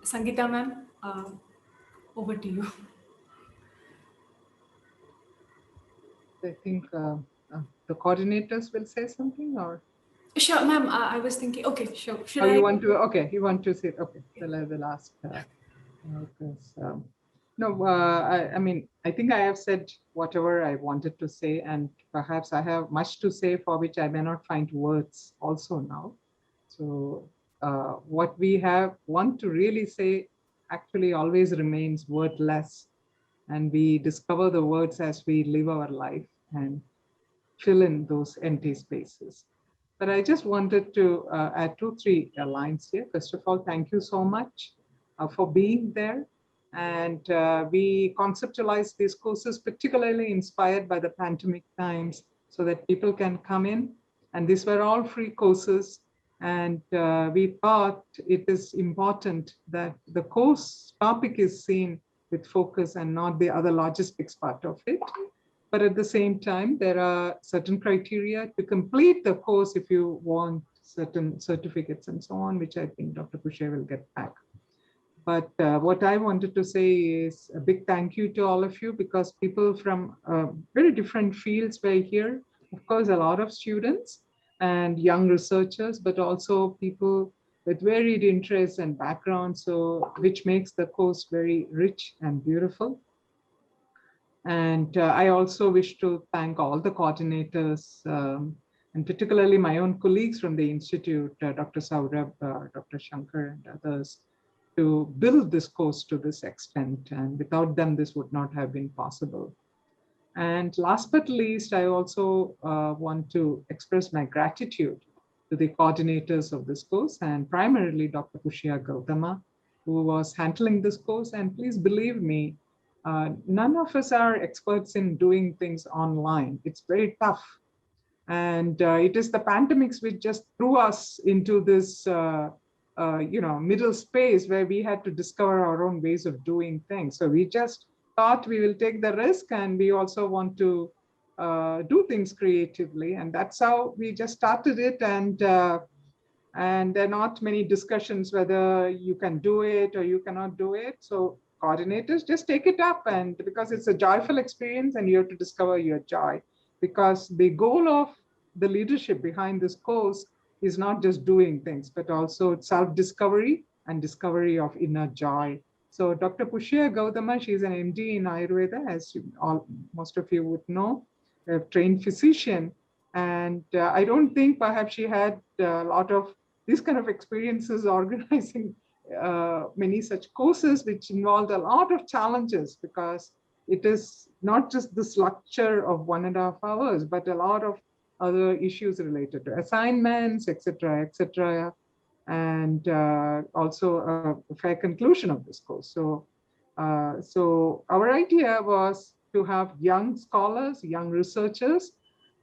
Sangeetha ma'am, over to you. I think the coordinators will say something, or? Sure, ma'am. I was thinking, okay, sure. Should you I? want to, okay, you want to say, okay, the last. No, I mean, I think I have said whatever I wanted to say, and perhaps I have much to say for which I may not find words also now. So what we want to really say actually always remains wordless, and we discover the words as we live our life and fill in those empty spaces. But I just wanted to add 2-3 lines here. First of all, thank you so much for being there. And we conceptualize these courses, particularly inspired by the Pantomic times, so that people can come in. And these were all free courses. And we thought it is important that the course topic is seen with focus and not the other logistics part of it. But at the same time, there are certain criteria to complete the course if you want certain certificates and so on, which I think Dr. Pushe will get back. But what I wanted to say is a big thank you to all of you, because people from very different fields were here. Of course, a lot of students and young researchers, but also people with varied interests and backgrounds, so which makes the course very rich and beautiful. And I also wish to thank all the coordinators, and particularly my own colleagues from the Institute, Dr. Saurabh, Dr. Shankar, and others, to build this course to this extent. And without them, this would not have been possible. And last but least, I also want to express my gratitude to the coordinators of this course, and primarily Dr. Pushya Gautama, who was handling this course. And please believe me, none of us are experts in doing things online. It's very tough. And it is the pandemics which just threw us into this middle space where we had to discover our own ways of doing things. So we just thought we will take the risk, and we also want to do things creatively. And that's how we just started it. And there are not many discussions whether you can do it or you cannot do it. So coordinators, just take it up, and because it's a joyful experience and you have to discover your joy, because the goal of the leadership behind this course is not just doing things, but also self-discovery and discovery of inner joy. So Dr. Pushya Gautama, she's an MD in Ayurveda, as most of you would know, a trained physician. And I don't think perhaps she had a lot of these kind of experiences organizing many such courses, which involved a lot of challenges, because it is not just this lecture of 1.5 hours, but a lot of other issues related to assignments, etc., and also a fair conclusion of this course. So, so our idea was to have young scholars, young researchers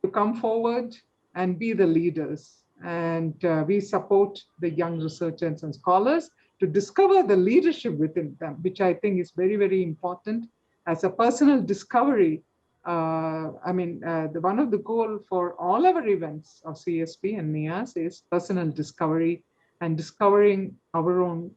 to come forward and be the leaders. And we support the young researchers and scholars to discover the leadership within them, which I think is very, very important as a personal discovery. One of the goals for all our events of CSP and NIAS is personal discovery and discovering our own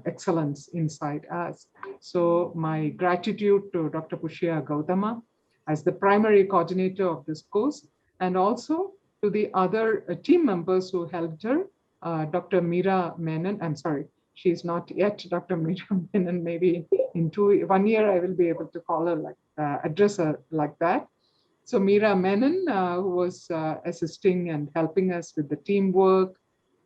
excellence inside us. So my gratitude to Dr. Pushya Gautama as the primary coordinator of this course, and also to the other team members who helped her, Dr. Meera Menon. I'm sorry, she's not yet Dr. Meera Menon. Maybe in 1 year I will be able to call her address her like that. So Meera Menon, who was assisting and helping us with the teamwork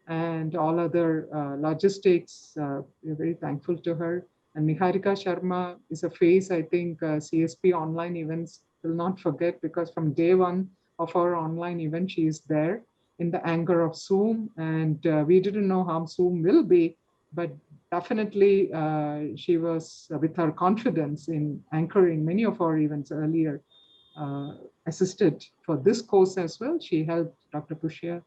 and all other logistics, we're very thankful to her. And Niharika Sharma is a face I think CSP online events will not forget, because from day one of our online event, she is there in the anger of Zoom. And we didn't know how Zoom will be, but definitely she was, with her confidence in anchoring many of our events earlier, assisted for this course as well. She helped Dr. Pushya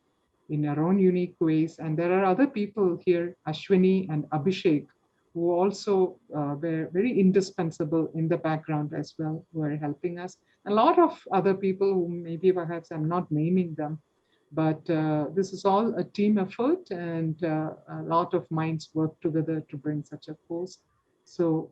in her own unique ways. And there are other people here, Ashwini and Abhishek, who also were very indispensable in the background as well, who are helping us. A lot of other people who maybe perhaps I'm not naming them, but this is all a team effort, and a lot of minds work together to bring such a course. So,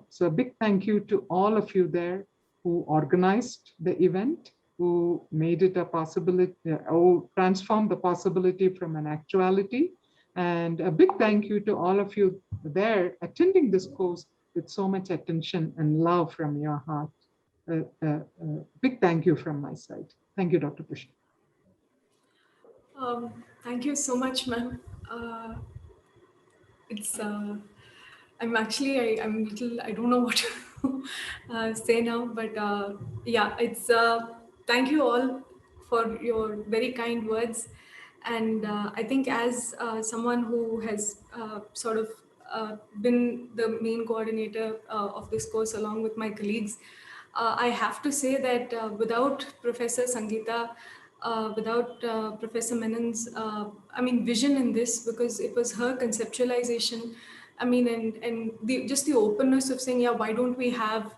so a big thank you to all of you there who organized the event, who made it a possibility, who transformed the possibility from an actuality. And a big thank you to all of you there attending this course with so much attention and love from your heart. Big thank you from my side. Thank you, Dr. Pushya. Thank you so much, ma'am. I'm actually, I'm little, I don't know what to say now, but yeah, it's, thank you all for your very kind words. And I think as someone who has sort of been the main coordinator of this course along with my colleagues, I have to say that without Professor Sangeetha, without Professor Menon's, vision in this, because it was her conceptualization. And just the openness of saying, yeah, why don't we have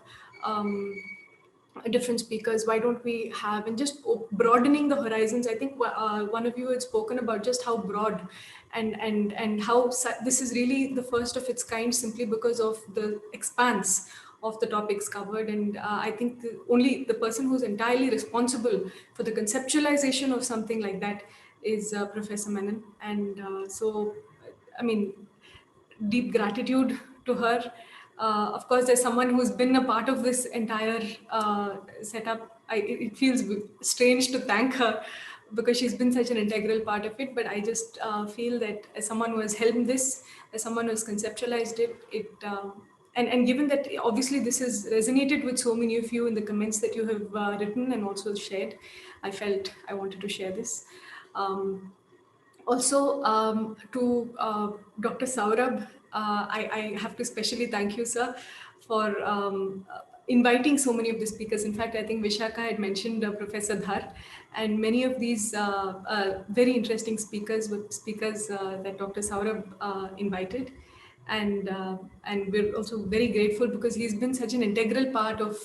different speakers? Why don't we have, and just broadening the horizons. I think one of you had spoken about just how broad and how this is really the first of its kind, simply because of the expanse of the topics covered. And I think only the person who's entirely responsible for the conceptualization of something like that is Professor Menon. And so, I mean, deep gratitude to her. Of course, there's someone who's been a part of this entire setup. It feels strange to thank her because she's been such an integral part of it. But I just feel that as someone who has helmed this, as someone who has conceptualized it, and given that obviously this has resonated with so many of you in the comments that you have written and also shared, I felt I wanted to share this. Also, to Dr. Saurabh, I have to especially thank you, sir, for inviting so many of the speakers. In fact, I think Vishaka had mentioned Professor Dhar, and many of these very interesting speakers were speakers that Dr. Saurabh invited. And we're also very grateful because he's been such an integral part of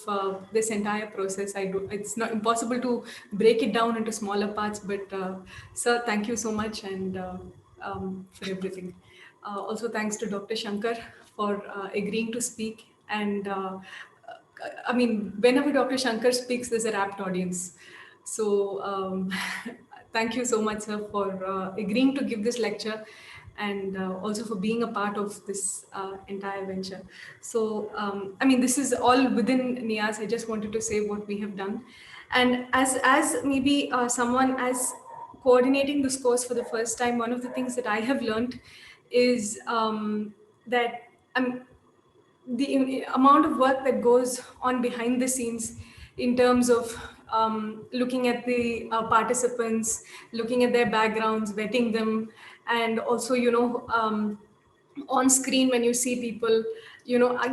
this entire process. It's not impossible to break it down into smaller parts, but sir, thank you so much and for everything. Also, thanks to Dr. Shankar for agreeing to speak. And I mean, whenever Dr. Shankar speaks, there's a rapt audience. So thank you so much, sir, for agreeing to give this lecture and also for being a part of this entire venture. So, I mean, this is all within NIAS. I just wanted to say what we have done. And as maybe someone as coordinating this course for the first time, one of the things that I have learned is that the amount of work that goes on behind the scenes in terms of looking at the participants, looking at their backgrounds, vetting them, and also, on screen when you see people,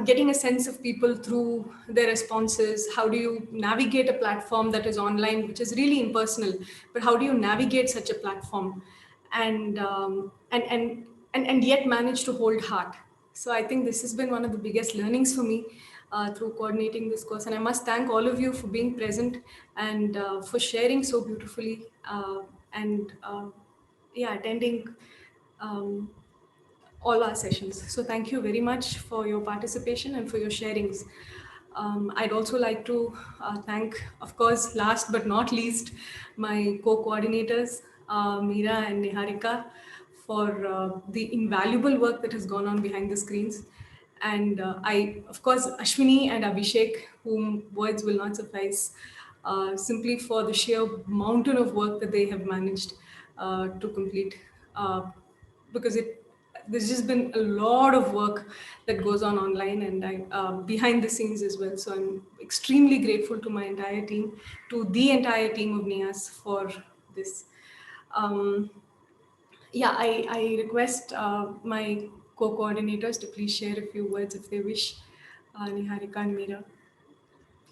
getting a sense of people through their responses. How do you navigate a platform that is online, which is really impersonal, but how do you navigate such a platform and and yet manage to hold heart? So I think this has been one of the biggest learnings for me through coordinating this course. And I must thank all of you for being present and for sharing so beautifully and yeah, attending all our sessions. So thank you very much for your participation and for your sharings. I'd also like to thank, of course, last but not least, my co-coordinators, Meera and Niharika, for the invaluable work that has gone on behind the screens. And of course, Ashwini and Abhishek, whom words will not suffice, simply for the sheer mountain of work that they have managed to complete. Because there's just been a lot of work that goes on online and behind the scenes as well. So I'm extremely grateful to my entire team, to the entire team of NIAS for this. Yeah, I request my co-coordinators to please share a few words if they wish. Niharika and Meera,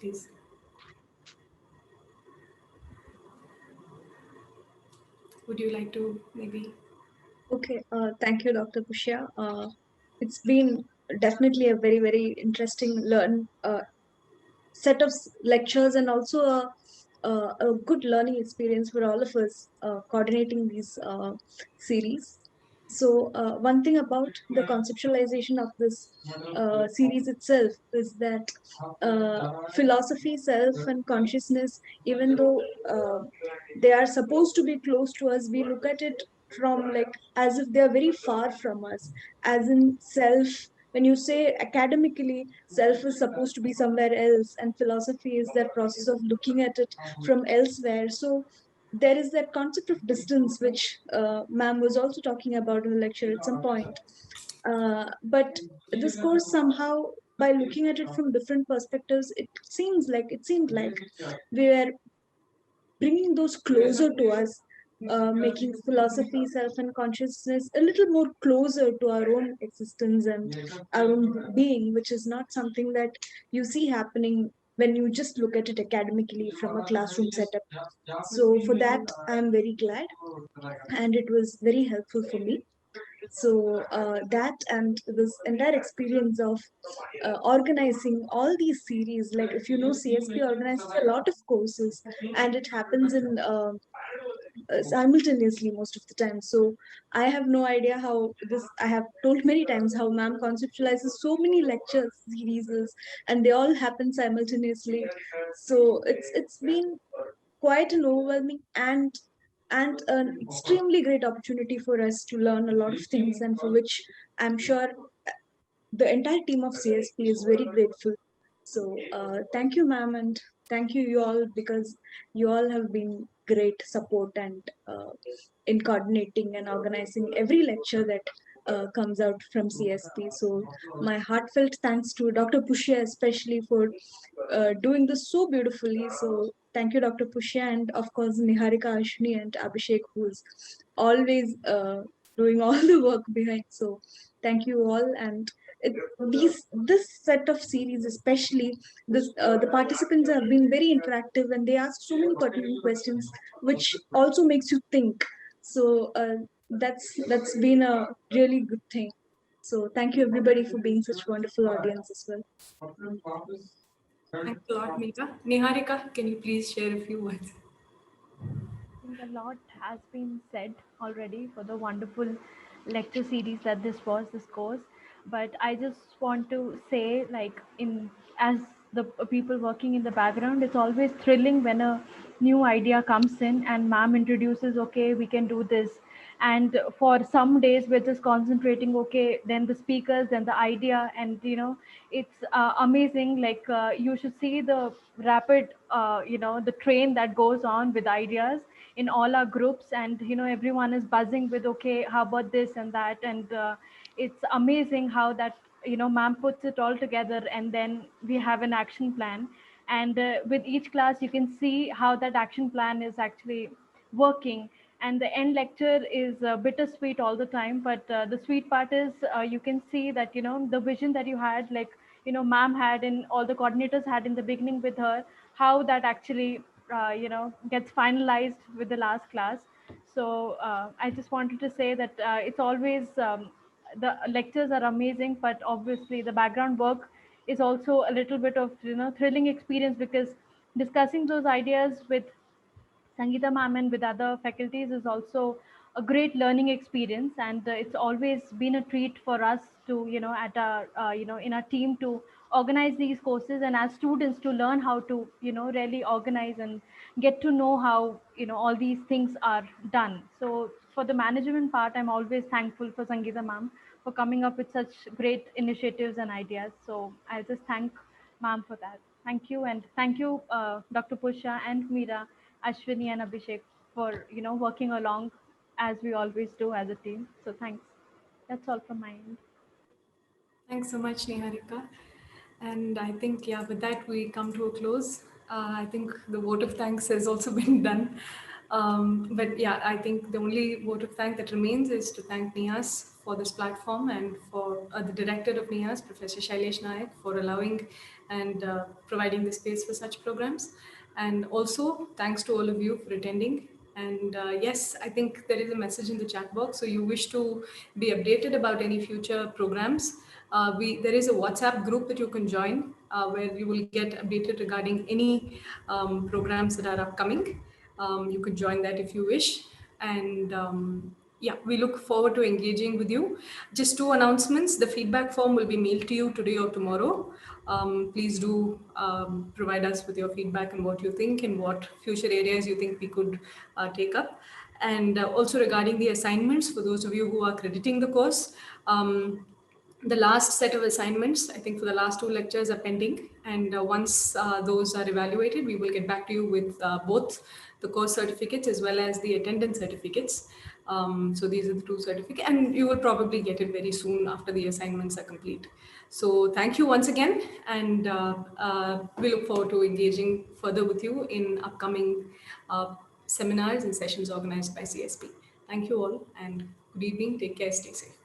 please. Would you like to maybe? Okay, thank you, Dr. Pushya. It's been definitely a very, very interesting set of lectures and also a good learning experience for all of us coordinating these series. So one thing about the conceptualization of this series itself is that philosophy, self, and consciousness, even though they are supposed to be close to us, we look at it from like as if they are very far from us, as in self. When you say academically, self is supposed to be somewhere else, and philosophy is that process of looking at it from elsewhere. So there is that concept of distance, which ma'am was also talking about in the lecture at some point. But this course somehow, by looking at it from different perspectives, it seemed like we were bringing those closer to us, making philosophy, self, and consciousness a little more closer to our own existence and our own being, which is not something that you see happening when you just look at it academically from a classroom setup. So for that, I'm very glad, and it was very helpful for me. So that and this entire experience of organizing all these series, like if you know, CSP organizes a lot of courses, and it happens in simultaneously most of the time. So I have no idea how this. I have told many times how ma'am conceptualizes so many lecture series, and they all happen simultaneously. So it's been quite an overwhelming and and an extremely great opportunity for us to learn a lot of things, and for which I'm sure the entire team of CSP is very grateful. So thank you, ma'am, and thank you all, because you all have been great support and in coordinating and organizing every lecture that comes out from CSP. So my heartfelt thanks to Dr. Pushya especially for doing this so beautifully. So thank you, Dr. Pushya, and of course Niharika, Ashni, and Abhishek, who's always doing all the work behind. So thank you all. And this set of series, especially the participants have been very interactive, and they ask so many pertinent questions, which also makes you think. So that's been a really good thing. So thank you everybody for being such wonderful audience as well. Thanks a lot, Meeta. Niharika, can you please share a few words? I think a lot has been said already for the wonderful lecture series that this course. But I just want to say, like, as the people working in the background, it's always thrilling when a new idea comes in and ma'am introduces, okay, we can do this. And for some days we're just concentrating, okay, then the speakers, then the idea, and it's amazing. Like, you should see the rapid the train that goes on with ideas in all our groups, and everyone is buzzing with, okay, how about this and that. And it's amazing how that ma'am puts it all together, and then we have an action plan. And with each class you can see how that action plan is actually working. And the end lecture is bittersweet all the time, but the sweet part is, you can see that the vision that you had, like ma'am had and all the coordinators had in the beginning with her, how that actually gets finalized with the last class. So I just wanted to say that it's always the lectures are amazing, but obviously the background work is also a little bit of thrilling experience, because discussing those ideas with Sangeetha ma'am and with other faculties is also a great learning experience. And it's always been a treat for us to, at our, in our team, to organize these courses, and as students to learn how to, really organize and get to know how, all these things are done. So for the management part, I'm always thankful for Sangeetha ma'am for coming up with such great initiatives and ideas. So I'll just thank ma'am for that. Thank you. And thank you, Dr. Pusha and Meera, Ashwini and Abhishek, for working along as we always do as a team. So thanks. That's all from my end. Thanks so much, Niharika. And I think, yeah, with that, we come to a close. I think the vote of thanks has also been done. But yeah, I think the only vote of thanks that remains is to thank NIAS for this platform, and for the director of NIAS, Professor Shailesh Nayak, for allowing and providing the space for such programs. And also thanks to all of you for attending. And yes, I think there is a message in the chat box. So you wish to be updated about any future programs. There is a WhatsApp group that you can join where you will get updated regarding any programs that are upcoming. You could join that if you wish. And yeah, we look forward to engaging with you. Just two announcements. The feedback form will be mailed to you today or tomorrow. Please do provide us with your feedback and what you think and what future areas you think we could take up. And also regarding the assignments, for those of you who are crediting the course, the last set of assignments, I think for the last two lectures, are pending. And once those are evaluated, we will get back to you with both the course certificates as well as the attendance certificates. So these are the two certificates, and you will probably get it very soon after the assignments are complete. So thank you once again, and we look forward to engaging further with you in upcoming seminars and sessions organized by CSP. Thank you all, and good evening. Take care. Stay safe.